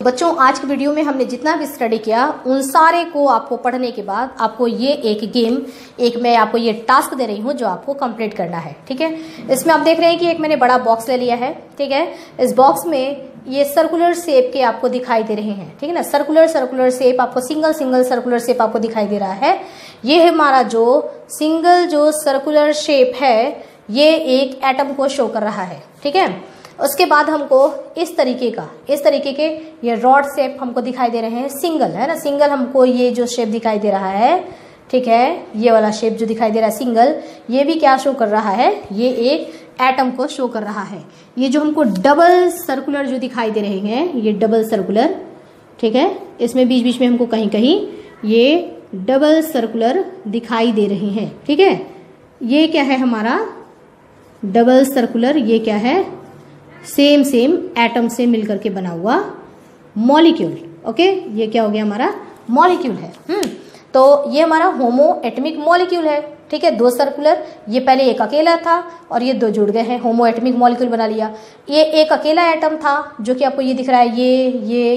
बच्चों आज की वीडियो में हमने जितना भी स्टडी किया उन सारे को आपको पढ़ने के बाद आपको ये एक मैं आपको ये टास्क दे रही हूँ जो आपको कंप्लीट करना है। ठीक है, इसमें आप देख रहे हैं कि एक मैंने बड़ा बॉक्स ले लिया है। ठीक है, इस बॉक्स में ये सर्कुलर शेप के आपको दिखाई दे रहे हैं। ठीक है ना, सर्कुलर शेप आपको सिंगल सर्कुलर शेप आपको दिखाई दे रहा है। ये हमारा जो सिंगल जो सर्कुलर शेप है ये एक एटम को शो कर रहा है। ठीक है, उसके बाद हमको इस तरीके के ये रॉड शेप हमको दिखाई दे रहे हैं। सिंगल है ना, सिंगल हमको ये जो शेप दिखाई दे रहा है, ठीक है, ये वाला शेप जो दिखाई दे रहा है सिंगल, ये भी क्या शो कर रहा है, ये एक एटम को शो कर रहा है। ये जो हमको डबल सर्कुलर जो दिखाई दे रहे हैं, ये डबल सर्कुलर, ठीक है, इसमें बीच बीच में हमको कहीं कहीं ये डबल सर्कुलर दिखाई दे रहे हैं। ठीक है, ये क्या है हमारा डबल सर्कुलर, ये क्या है सेम एटम से मिलकर के बना हुआ मॉलिक्यूल। ओके, ये क्या हो गया हमारा मॉलिक्यूल है। तो ये हमारा होमो एटमिक मॉलिक्यूल है। ठीक है, दो सर्कुलर, ये पहले एक अकेला था और ये दो जुड़ गए हैं, होमो एटमिक मॉलिक्यूल बना लिया। ये एक अकेला एटम था जो कि आपको ये दिख रहा है,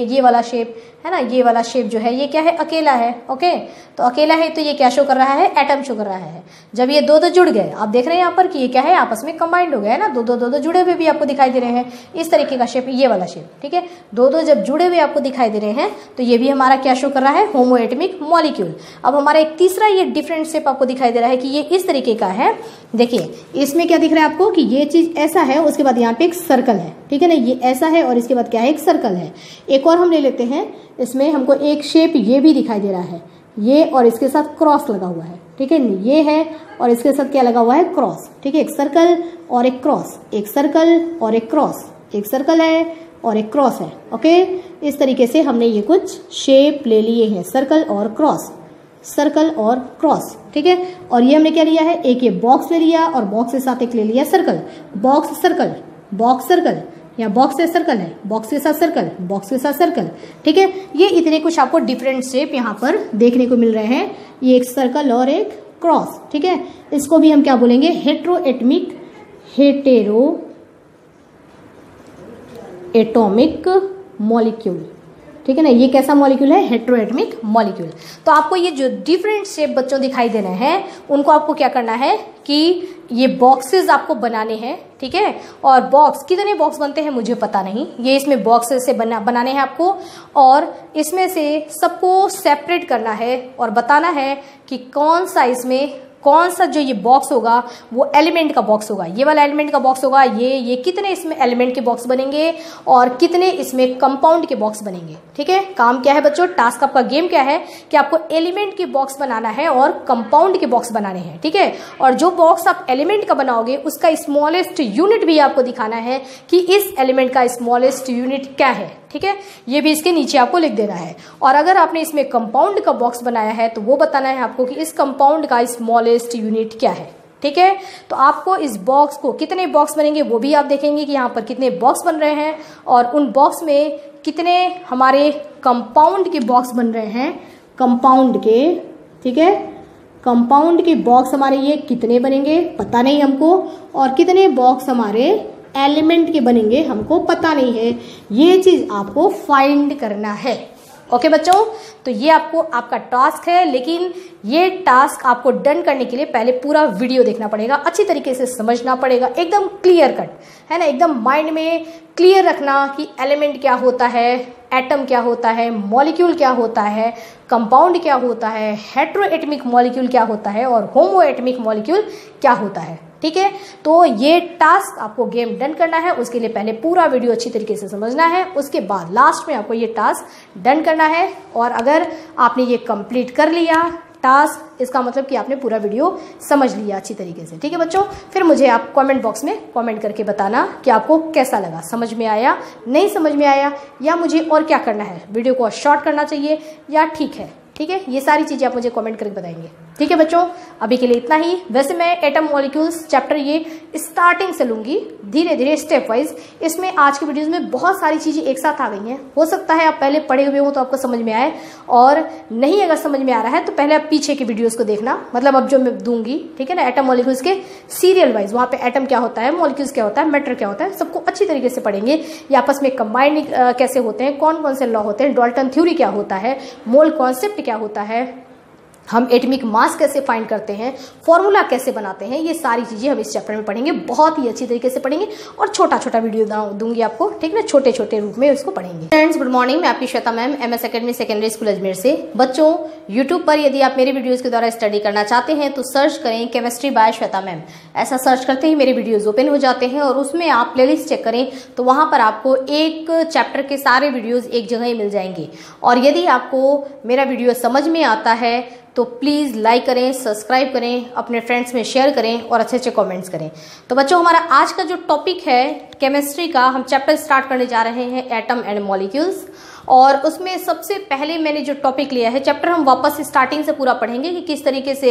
ये वाला शेप है ना, ये वाला शेप जो है ये क्या है अकेला है। ओके, तो अकेला है तो ये क्या शो कर रहा है, एटम शो कर रहा है। जब ये दो जुड़ गए, आप देख रहे हैं यहाँ पर कि ये क्या है आपस में कंबाइंड हो गया है ना, दो जुड़े हुए भी आपको दिखाई दे रहे हैं। इस तरीके का शेप, ये वाला शेप। ठीक है, दो जब जुड़े हुए आपको दिखाई दे रहे हैं तो ये भी हमारा क्या शो कर रहा है, होमो एटमिक मॉलिक्यूल। अब हमारा एक तीसरा ये डिफरेंट शेप आपको दिखाई दे रहा है कि ये इस तरीके का है। देखिए इसमें क्या दिख रहा है आपको कि ये चीज ऐसा है, उसके बाद यहाँ पे एक सर्कल है। ठीक है ना, ये ऐसा है और इसके बाद क्या है एक सर्कल है। एक और हम ले लेते हैं, इसमें हमको एक शेप ये भी दिखाई दे रहा है, ये और इसके साथ क्रॉस लगा हुआ है। ठीक है, ये है और इसके साथ क्या लगा हुआ है, क्रॉस। ठीक है, एक सर्कल और एक क्रॉस, एक सर्कल और एक क्रॉस, एक सर्कल है और एक क्रॉस है। ओके, इस तरीके से हमने ये कुछ शेप ले लिए हैं, सर्कल और क्रॉस, सर्कल और क्रॉस। ठीक है, और ये हमने क्या लिया है, एक ये बॉक्स ले लिया और बॉक्स के साथ एक ले लिया circle, box circle, box circle, या बॉक्स से सर्कल है, बॉक्स के साथ सर्कल, बॉक्स के साथ सर्कल। ठीक है, ये इतने कुछ आपको डिफरेंट शेप यहाँ पर देखने को मिल रहे हैं, ये एक सर्कल और एक क्रॉस। ठीक है, इसको भी हम क्या बोलेंगे, हेटेरो एटॉमिक मॉलिक्यूल। ठीक है ना, ये कैसा मॉलिक्यूल है, हेटेरोएटमिक मॉलिक्यूल। तो आपको ये जो डिफरेंट शेप बच्चों दिखाई दे रहे हैं उनको आपको क्या करना है कि ये बॉक्सेस आपको बनाने हैं। ठीक है, और बॉक्स कितने बॉक्स बनते हैं मुझे पता नहीं, ये इसमें बॉक्सेस से बनाने हैं आपको, और इसमें से सबको सेपरेट करना है और बताना है कि कौन सा इसमें कौन सा जो ये बॉक्स होगा वो एलिमेंट का बॉक्स होगा, ये वाला एलिमेंट का बॉक्स होगा, ये कितने इसमें एलिमेंट के बॉक्स बनेंगे और कितने इसमें कंपाउंड के बॉक्स बनेंगे। ठीक है, काम क्या है बच्चों, टास्क आपका गेम क्या है कि आपको एलिमेंट के बॉक्स बनाना है और कंपाउंड के बॉक्स बनाने हैं। ठीक है, और जो बॉक्स आप एलिमेंट का बनाओगे उसका स्मॉलेस्ट यूनिट भी आपको दिखाना है कि इस एलिमेंट का स्मॉलेस्ट यूनिट क्या है। ठीक है, ये भी इसके नीचे आपको लिख देना है। और अगर आपने इसमें कंपाउंड का बॉक्स बनाया है तो वो बताना है आपको कि इस कंपाउंड का स्मॉलेस्ट यूनिट क्या है। ठीक है, तो आपको इस बॉक्स को कितने बॉक्स बनेंगे वो भी आप देखेंगे कि यहाँ पर कितने बॉक्स बन रहे हैं और उन बॉक्स में कितने हमारे कंपाउंड के बॉक्स बन रहे हैं, कंपाउंड के। ठीक है, कंपाउंड के बॉक्स हमारे ये कितने बनेंगे पता नहीं हमको, और कितने बॉक्स हमारे एलिमेंट के बनेंगे हमको पता नहीं है। ये चीज आपको फाइंड करना है। ओके बच्चों, तो ये आपका टास्क है, लेकिन ये टास्क आपको डन करने के लिए पहले पूरा वीडियो देखना पड़ेगा, अच्छी तरीके से समझना पड़ेगा, एकदम क्लियर कट है ना, एकदम माइंड में क्लियर रखना कि एलिमेंट क्या होता है, एटम क्या होता है, मॉलिक्यूल क्या होता है, कंपाउंड क्या होता है, हेटेरोएटमिक मॉलिक्यूल क्या होता है और होमो एटमिक मॉलिक्यूल क्या होता है। ठीक है, तो ये टास्क आपको गेम डन करना है, उसके लिए पहले पूरा वीडियो अच्छी तरीके से समझना है, उसके बाद लास्ट में आपको ये टास्क डन करना है। और अगर आपने ये कंप्लीट कर लिया टास्क, इसका मतलब कि आपने पूरा वीडियो समझ लिया अच्छी तरीके से। ठीक है बच्चों, फिर मुझे आप कमेंट बॉक्स में कमेंट करके बताना कि आपको कैसा लगा, समझ में आया, नहीं समझ में आया, या मुझे और क्या करना है, वीडियो को शॉर्ट करना चाहिए या ठीक है। ठीक है, ये सारी चीज़ें आप मुझे कमेंट करके बताएंगे। ठीक है बच्चों, अभी के लिए इतना ही। वैसे मैं एटम मॉलिक्यूल्स चैप्टर ये स्टार्टिंग से लूंगी, धीरे धीरे स्टेप वाइज। इसमें आज की वीडियोस में बहुत सारी चीज़ें एक साथ आ गई हैं। हो सकता है आप पहले पढ़े हुए हो तो आपको समझ में आए, और नहीं अगर समझ में आ रहा है तो पहले आप पीछे की वीडियोस को देखना। मतलब अब जो मैं दूंगी, ठीक है ना, एटम मॉलिक्यूल्स के सीरियल वाइज, वहाँ पे एटम क्या होता है, मॉलिक्यूल्स क्या होता है, मैटर क्या होता है, सबको अच्छी तरीके से पढ़ेंगे। ये आपस में कंबाइंड कैसे होते हैं, कौन कौन से लॉ होते हैं, डाल्टन थ्योरी क्या होता है, मोल कॉन्सेप्ट क्या होता है, हम एटॉमिक मास कैसे फाइंड करते हैं, फॉर्मूला कैसे बनाते हैं, ये सारी चीज़ें हम इस चैप्टर में पढ़ेंगे। बहुत ही अच्छी तरीके से पढ़ेंगे और छोटा छोटा वीडियो दूंगी आपको, ठीक है ना, छोटे छोटे रूप में इसको पढ़ेंगे। फ्रेंड्स गुड मॉर्निंग, मैं आपकी Shweta ma'am, MS academy secondary school Ajmer से। बच्चों यूट्यूब पर यदि आप मेरे वीडियोज़ के द्वारा स्टडी करना चाहते हैं तो सर्च करें केमिस्ट्री बाय श्वेता मैम। ऐसा सर्च करते ही मेरे वीडियोज़ ओपन हो जाते हैं और उसमें आप प्लेलिस्ट चेक करें तो वहाँ पर आपको एक चैप्टर के सारे वीडियोज़ एक जगह ही मिल जाएंगे। और यदि आपको मेरा वीडियो समझ में आता है तो प्लीज़ लाइक करें, सब्सक्राइब करें, अपने फ्रेंड्स में शेयर करें और अच्छे अच्छे कमेंट्स करें। तो बच्चों हमारा आज का जो टॉपिक है केमिस्ट्री का, हम चैप्टर स्टार्ट करने जा रहे हैं एटम एंड मॉलिक्यूल्स। और उसमें सबसे पहले मैंने जो टॉपिक लिया है, चैप्टर हम वापस स्टार्टिंग से पूरा पढ़ेंगे कि किस तरीके से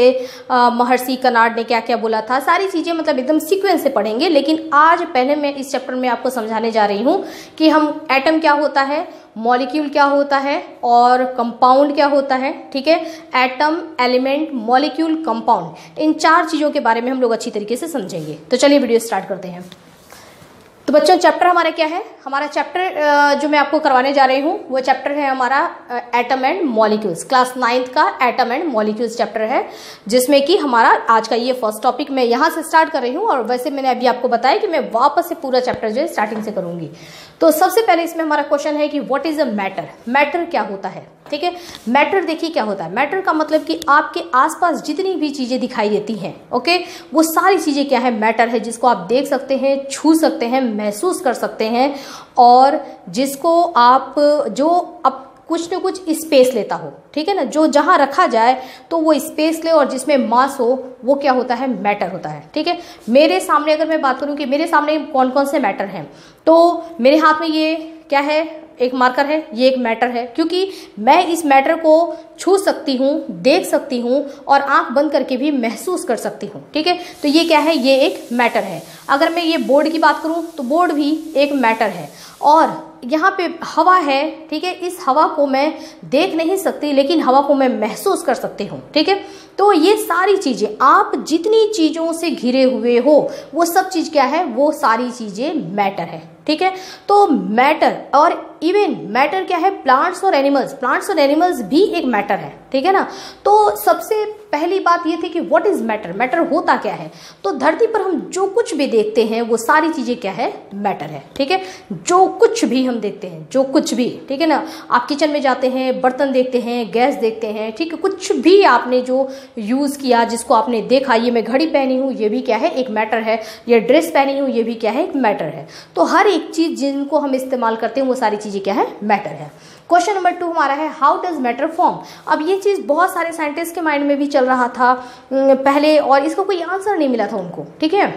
महर्षि कनाड ने क्या क्या बोला था, सारी चीज़ें मतलब एकदम सीक्वेंस से पढ़ेंगे। लेकिन आज पहले मैं इस चैप्टर में आपको समझाने जा रही हूँ कि हम एटम क्या होता है, मॉलिक्यूल क्या होता है और कंपाउंड क्या होता है। ठीक है, एटम, एलिमेंट, मॉलिक्यूल, कंपाउंड, इन चार चीज़ों के बारे में हम लोग अच्छी तरीके से समझेंगे। तो चलिए वीडियो स्टार्ट करते हैं। तो बच्चों चैप्टर हमारा क्या है, हमारा चैप्टर जो मैं आपको करवाने जा रही हूँ वो चैप्टर है हमारा atom and molecules. Class 9th का एटम एंड मॉलिक्यूल्स चैप्टर है, जिसमें कि हमारा आज का ये फर्स्ट टॉपिक मैं यहाँ से स्टार्ट कर रही हूँ। और वैसे मैंने अभी आपको बताया कि मैं वापस से पूरा चैप्टर जो है स्टार्टिंग से करूँगी। तो सबसे पहले इसमें हमारा क्वेश्चन है कि what is a matter, matter क्या होता है। ठीक है, मैटर देखिए क्या होता है। मैटर का मतलब कि आपके आसपास जितनी भी चीज़ें दिखाई देती हैं, ओके, वो सारी चीज़ें क्या है, मैटर है, जिसको आप देख सकते हैं, छू सकते हैं, महसूस कर सकते हैं, और जिसको आप जो अब कुछ न कुछ स्पेस लेता हो। ठीक है ना, जो जहाँ रखा जाए तो वो स्पेस ले, और जिसमें मास हो वो क्या होता है, मैटर होता है। ठीक है, मेरे सामने अगर मैं बात करूँ कि मेरे सामने कौन कौन से मैटर हैं, तो मेरे हाथ में ये क्या है, एक मार्कर है, ये एक मैटर है, क्योंकि मैं इस मैटर को छू सकती हूँ, देख सकती हूँ और आंख बंद करके भी महसूस कर सकती हूँ। ठीक है, तो ये क्या है, ये एक मैटर है। अगर मैं ये बोर्ड की बात करूँ तो बोर्ड भी एक मैटर है। और यहाँ पे हवा है, ठीक है, इस हवा को मैं देख नहीं सकती लेकिन हवा को मैं महसूस कर सकती हूँ। ठीक है, तो ये सारी चीज़ें, आप जितनी चीज़ों से घिरे हुए हो वो सब चीज़ क्या है, वो सारी चीज़ें मैटर है। ठीक है, तो मैटर, और इवन मैटर क्या है, प्लांट्स और एनिमल्स, प्लांट्स और एनिमल्स भी एक मैटर है। ठीक है ना, तो सबसे पहली बात ये थी कि व्हाट इज मैटर, मैटर होता क्या है। तो धरती पर हम जो कुछ भी देखते हैं वो सारी चीज़ें क्या है, मैटर है। ठीक है, जो कुछ भी हम देखते हैं, जो कुछ भी, ठीक है ना, आप किचन में जाते हैं, बर्तन देखते हैं, गैस देखते हैं, ठीक है, कुछ भी आपने जो यूज़ किया, जिसको आपने देखा, ये मैं घड़ी पहनी हूँ, ये भी क्या है, एक मैटर है, ये ड्रेस पहनी हूँ, ये भी क्या है, एक मैटर है। तो हर एक चीज़ जिनको हम इस्तेमाल करते हैं वो सारी चीज़ें क्या है, मैटर है। क्वेश्चन नंबर 2 हमारा है, हाउ डज मैटर फॉर्म। अब ये चीज़ बहुत सारे साइंटिस्ट के माइंड में भी चल रहा था पहले, और इसका कोई आंसर नहीं मिला था उनको। ठीक है,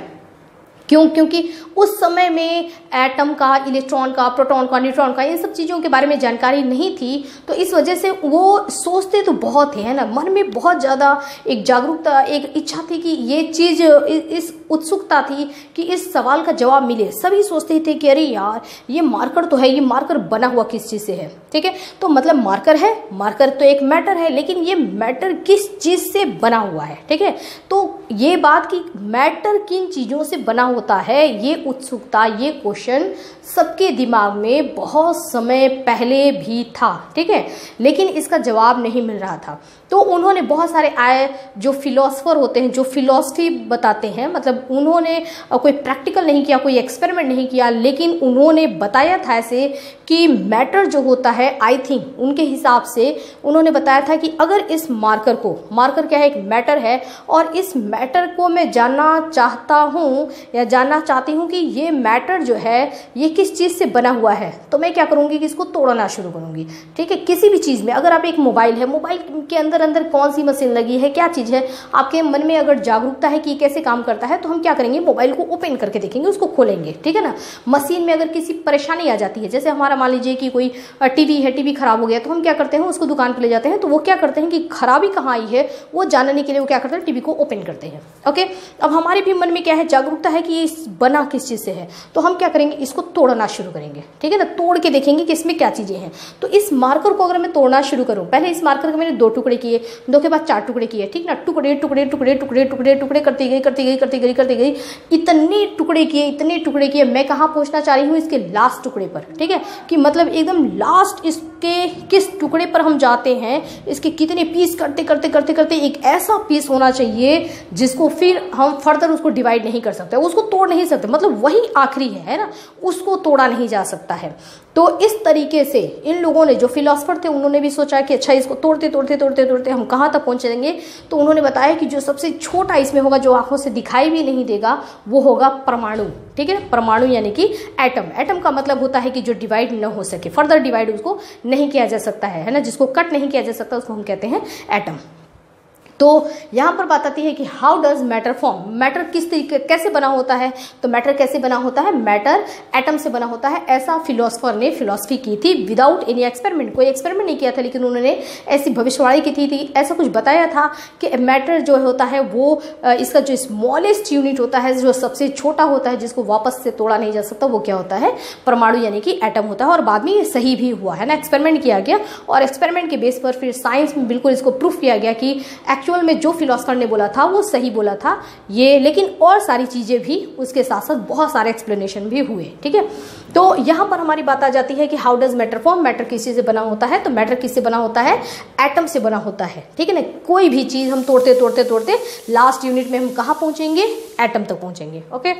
क्यों, क्योंकि उस समय में एटम का, इलेक्ट्रॉन का, प्रोटॉन का, न्यूट्रॉन का, इन सब चीज़ों के बारे में जानकारी नहीं थी। तो इस वजह से वो सोचते तो बहुत थे, है ना, मन में बहुत ज़्यादा एक जागरूकता, एक इच्छा थी कि ये चीज़, इस उत्सुकता थी कि इस सवाल का जवाब मिले। सभी सोचते थे कि अरे यार ये मार्कर तो है, ये मार्कर बना हुआ किस चीज़ से है। ठीक है, तो मतलब मार्कर है, मार्कर तो एक मैटर है, लेकिन ये मैटर किस चीज़ से बना हुआ है। ठीक है, तो ये बात कि मैटर किन चीज़ों से बना होता है, ये उत्सुकता, ये क्वेश्चन सबके दिमाग में बहुत समय पहले भी था। ठीक है, लेकिन इसका जवाब नहीं मिल रहा था। तो उन्होंने बहुत सारे आए जो फिलोसफर होते हैं, जो फिलॉसफी बताते हैं, मतलब उन्होंने कोई प्रैक्टिकल नहीं किया, कोई एक्सपेरिमेंट नहीं किया, लेकिन उन्होंने बताया था ऐसे कि मैटर जो होता है, आई थिंक उनके हिसाब से उन्होंने बताया था कि अगर इस मार्कर को, मार्कर क्या है, एक मैटर है, और इस मैटर को मैं जानना चाहता हूँ या मैं जानना चाहती हूँ कि ये मैटर जो है ये किस चीज़ से बना हुआ है, तो मैं क्या करूँगी कि इसको तोड़ना शुरू करूँगी। ठीक है, किसी भी चीज़ में, अगर आप एक मोबाइल है, मोबाइल के अंदर अंदर कौन सी मशीन लगी है, क्या चीज़ है, आपके मन में अगर जागरूकता है कि कैसे काम करता है, तो हम क्या करेंगे, मोबाइल को ओपन करके देखेंगे, उसको खोलेंगे। ठीक है ना। मशीन में अगर किसी परेशानी आ जाती है, जैसे हमारा मान लीजिए कि कोई टीवी है, टीवी खराब हो गया, तो हम क्या करते हैं, उसको दुकान पर ले जाते हैं, तो वो क्या करते हैं कि खराबी कहाँ आई है वो जानने के लिए वो क्या करते हैं, टीवी को ओपन करते हैं। ओके, अब हमारे भी मन में क्या है, जागरूकता है कि ये बना किस चीज़ से है, तो हम क्या करेंगे, इसको तोड़ना शुरू करेंगे। ठीक है ना, तोड़ के देखेंगे कि इसमें क्या चीज़ें हैं। तो इस मार्कर को अगर मैं तोड़ना शुरू करूँ, पहले इस मार्कर के मैंने 2 टुकड़े किए, 2 के बाद 4 टुकड़े किए। ठीक ना, टुकड़े टुकड़े टुकड़े टुकड़े टुकड़े टुकड़े करती गई करती गई करती गई करती गई, इतने टुकड़े किए। मैं कहाँ पहुँचना चाह रही हूँ, इसके लास्ट टुकड़े पर। ठीक है, कि मतलब एकदम लास्ट इसके किस टुकड़े पर हम जाते हैं, इसके कितने पीस करते करते करते करते एक ऐसा पीस होना चाहिए जिसको फिर हम फर्दर उसको डिवाइड नहीं कर सकते, उसको तोड़ नहीं सकते, मतलब वही आखिरी है ना, उसको तोड़ा नहीं जा सकता है। तो इस तरीके से इन लोगों ने, जो फिलोसफर थे, उन्होंने भी सोचा कि अच्छा इसको तोड़ते तोड़ते तोड़ते तोड़ते हम कहाँ तक पहुँचेंगे। तो उन्होंने बताया कि जो सबसे छोटा इसमें होगा, जो आंखों से दिखाई भी नहीं देगा, वो होगा परमाणु। ठीक है, परमाणु यानी कि एटम। एटम का मतलब होता है कि जो डिवाइड न हो सके, फर्दर डिवाइड उसको नहीं किया जा सकता है ना, जिसको कट नहीं किया जा सकता, उसको हम कहते हैं एटम। तो यहाँ पर बात आती है कि how does matter form, matter किस तरीके कैसे बना होता है। तो मैटर कैसे बना होता है, मैटर एटम से बना होता है। ऐसा फिलोसफर ने फिलॉसफी की थी विदाउट एनी एक्सपेरिमेंट, कोई एक्सपेरिमेंट नहीं किया था, लेकिन उन्होंने ऐसी भविष्यवाणी की थी, ऐसा कुछ बताया था कि मैटर जो होता है वो इसका जो स्मॉलेस्ट यूनिट होता है, जो सबसे छोटा होता है, जिसको वापस से तोड़ा नहीं जा सकता, वो क्या होता है, परमाणु यानी कि एटम होता है। और बाद में ये सही भी हुआ है ना, एक्सपेरिमेंट किया गया और एक्सपेरिमेंट के बेस पर फिर साइंस में बिल्कुल इसको प्रूफ किया गया कि एक्चुअल में जो फिलोसफर ने बोला था वो सही बोला था ये। लेकिन और सारी चीजें भी उसके साथ साथ बहुत सारे एक्सप्लेनेशन भी हुए। ठीक है, तो यहां पर हमारी बात आ जाती है कि how does matter form, matter किस चीज से बना होता है। तो मैटर किससे बना होता है, एटम से बना होता है। ठीक है ना, कोई भी चीज हम तोड़ते तोड़ते तोड़ते लास्ट यूनिट में हम कहां पहुंचेंगे, एटम तक पहुंचेंगे। ओके,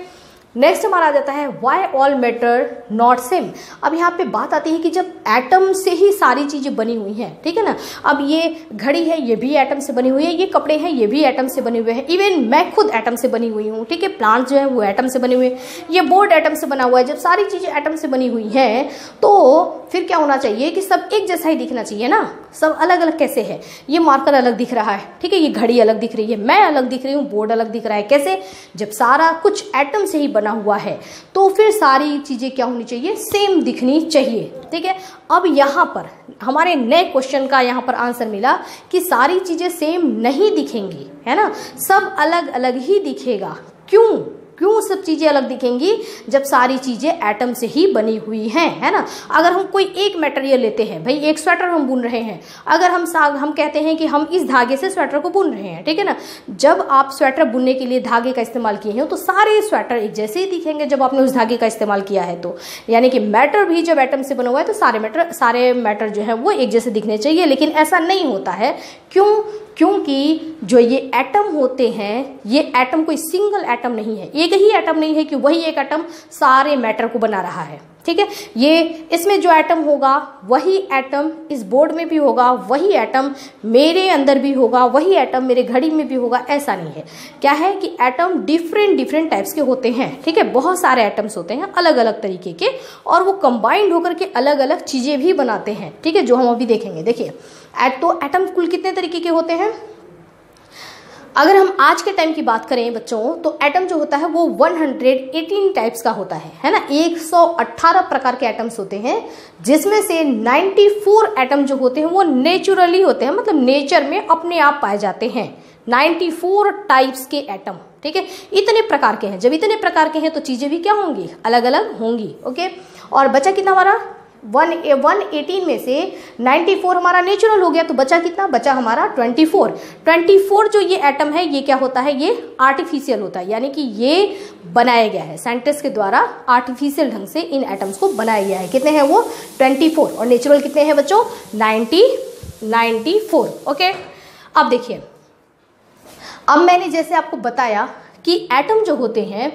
नेक्स्ट हमारा आ जाता है why all matter not same. अब यहाँ पे बात आती है कि जब एटम से ही सारी चीजें बनी हुई हैं, ठीक है ना, अब ये घड़ी है ये भी एटम से बनी हुई है, ये कपड़े हैं ये भी एटम से बने हुए हैं, इवन मैं खुद एटम से बनी हुई हूँ। ठीक है, प्लांट जो है वो एटम से बने हुए हैं, ये बोर्ड एटम से बना हुआ है। जब सारी चीजें एटम से बनी हुई हैं तो फिर क्या होना चाहिए कि सब एक जैसा ही दिखना चाहिए ना। सब अलग अलग कैसे है, ये मार्कर अलग दिख रहा है, ठीक है, ये घड़ी अलग दिख रही है, मैं अलग दिख रही हूँ, बोर्ड अलग दिख रहा है। कैसे, जब सारा कुछ एटम से ही बना हुआ है तो फिर सारी चीजें क्या होनी चाहिए, सेम दिखनी चाहिए। ठीक है, अब यहाँ पर हमारे नए क्वेश्चन का यहाँ पर आंसर मिला कि सारी चीजें सेम नहीं दिखेंगी, है ना, सब अलग अलग ही दिखेगा। क्यों सब चीजें अलग दिखेंगी, जब सारी चीजें एटम से ही बनी हुई हैं, है ना। अगर हम कोई एक मटेरियल लेते हैं, भाई एक स्वेटर हम बुन रहे हैं, अगर हम कहते हैं कि हम इस धागे से स्वेटर को बुन रहे हैं, ठीक है ना, जब आप स्वेटर बुनने के लिए धागे का इस्तेमाल किए हैं तो सारे स्वेटर एक जैसे ही दिखेंगे जब आपने उस धागे का इस्तेमाल किया है। तो यानी कि मैटर भी जब एटम से बना हुआ है तो सारे मैटर जो है वो एक जैसे दिखने चाहिए, लेकिन ऐसा नहीं होता है। क्योंकि जो ये एटम होते हैं, ये एटम कोई सिंगल एटम नहीं है, एक ही एटम नहीं है कि वही एक एटम सारे मैटर को बना रहा है। ठीक है, ये इसमें जो एटम होगा वही एटम इस बोर्ड में भी होगा, वही एटम मेरे अंदर भी होगा, वही एटम मेरे घड़ी में भी होगा, ऐसा नहीं है। क्या है कि एटम डिफरेंट टाइप्स के होते हैं। ठीक है, बहुत सारे एटम्स होते हैं अलग अलग तरीके के, और वो कंबाइंड होकर के अलग अलग चीजें भी बनाते हैं। ठीक है, जो हम अभी देखेंगे। देखिए, तो एटम कुल कितने तरीके के होते हैं, अगर हम आज के टाइम की बात करें बच्चों, तो एटम जो होता है वो 118 टाइप्स का होता है ना, 118 प्रकार के एटम्स होते हैं, जिसमें से 94 एटम जो होते हैं वो नेचुरली होते हैं, मतलब नेचर में अपने आप पाए जाते हैं। 94 टाइप्स के एटम। ठीक है, इतने प्रकार के हैं, जब इतने प्रकार के हैं तो चीजें भी क्या होंगी, अलग अलग होंगी। ओके, और बचा कितना हमारा 118 में से 94 हमारा नेचुरल हो गया, तो बचा कितना, बचा हमारा 24 जो ये एटम है ये क्या होता है, ये आर्टिफिशियल होता है, यानी कि ये बनाया गया है साइंटिस्ट के द्वारा, आर्टिफिशियल ढंग से इन एटम्स को बनाया गया है। कितने हैं वो 24, और नेचुरल कितने हैं बच्चों 94। ओके, अब देखिए, अब मैंने जैसे आपको बताया कि एटम जो होते हैं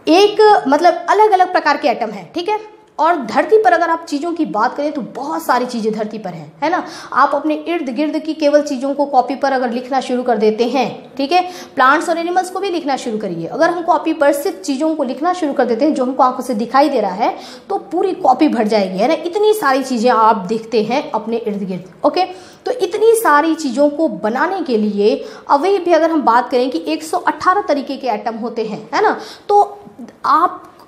एक मतलब अलग अलग प्रकार के एटम है। ठीक है, और धरती पर अगर आप चीज़ों की बात करें तो बहुत सारी चीज़ें धरती पर हैं, है ना। आप अपने इर्द गिर्द की केवल चीज़ों को कॉपी पर अगर लिखना शुरू कर देते हैं, ठीक है, प्लांट्स और एनिमल्स को भी लिखना शुरू करिए। अगर हम कॉपी पर सिर्फ चीज़ों को लिखना शुरू कर देते हैं जो हमको आंखों से दिखाई दे रहा है तो पूरी कॉपी भर जाएगी, है ना। इतनी सारी चीज़ें आप देखते हैं अपने इर्द गिर्द। ओके, तो इतनी सारी चीज़ों को बनाने के लिए अभी भी अगर हम बात करें कि 118 तरीके के एटम होते हैं, है ना। तो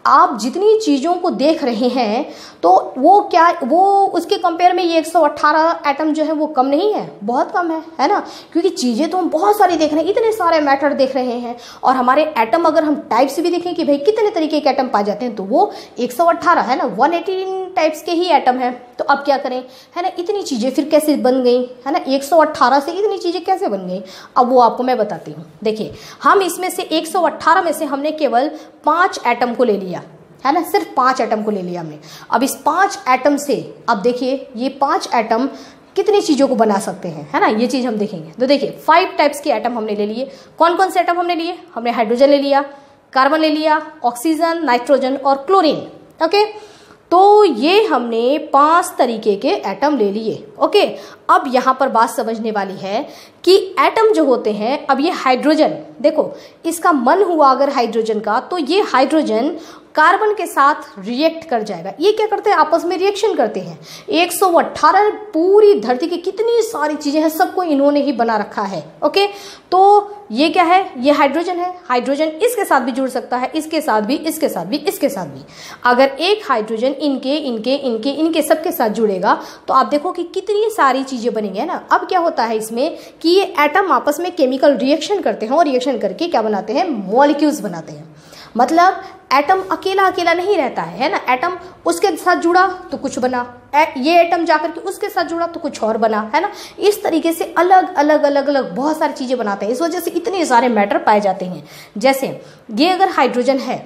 आप जितनी चीज़ों को देख रहे हैं तो वो उसके कंपेयर में ये 118 एटम जो है वो कम नहीं है, बहुत कम है ना। क्योंकि चीज़ें तो हम बहुत सारी देख रहे हैं, इतने सारे मैटर देख रहे हैं। और हमारे एटम अगर हम टाइप्स भी देखें कि भाई कितने तरीके के एटम पाए जाते हैं तो वो 118 है ना, 118 टाइप्स के ही एटम है। तो अब क्या करें, है ना। इतनी चीज़ें फिर कैसे बन गई, है ना, 118 से इतनी चीज़ें कैसे बन गई, अब वो आपको मैं बताती हूँ। देखिए, हम इसमें से 118 में से हमने केवल 5 एटम को ले लिया, है ना, सिर्फ 5 एटम को ले लिया हमने। अब इस 5 एटम से अब देखिए ये 5 एटम कितनी चीज़ों को बना सकते हैं, है ना, ये चीज़ हम देखेंगे। तो देखिए 5 टाइप्स के एटम हमने ले लिए। कौन कौन से एटम हमने लिए, हमने हाइड्रोजन ले लिया, कार्बन ले लिया, ऑक्सीजन, नाइट्रोजन और क्लोरीन। ओके, तो ये हमने 5 तरीके के एटम ले लिए। ओके, अब यहाँ पर बात समझने वाली है कि एटम जो होते हैं, अब ये हाइड्रोजन देखो, इसका मन हुआ अगर हाइड्रोजन का तो ये हाइड्रोजन कार्बन के साथ रिएक्ट कर जाएगा। ये क्या करते हैं, आपस में रिएक्शन करते हैं। 118 पूरी धरती की कितनी सारी चीजें हैं, सबको इन्होंने ही बना रखा है। ओके, तो ये क्या है, ये हाइड्रोजन है। हाइड्रोजन इसके साथ भी जुड़ सकता है, इसके साथ भी, इसके साथ भी, इसके साथ भी। अगर एक हाइड्रोजन इनके सबके साथ जुड़ेगा तो आप देखो कि कितनी सारी चीजें बनेंगी, है ना। अब क्या होता है इसमें कि ये एटम आपस में केमिकल रिएक्शन करते हैं और रिएक्शन करके क्या बनाते हैं, मॉलिक्यूल्स बनाते हैं। मतलब एटम अकेला अकेला नहीं रहता है ना। एटम उसके साथ जुड़ा तो कुछ बना, ये एटम जाकर के उसके साथ जुड़ा तो कुछ और बना, है ना। इस तरीके से अलग अलग बहुत सारी चीजें बनाते हैं। इस वजह से इतने सारे मैटर पाए जाते हैं। जैसे ये अगर हाइड्रोजन है,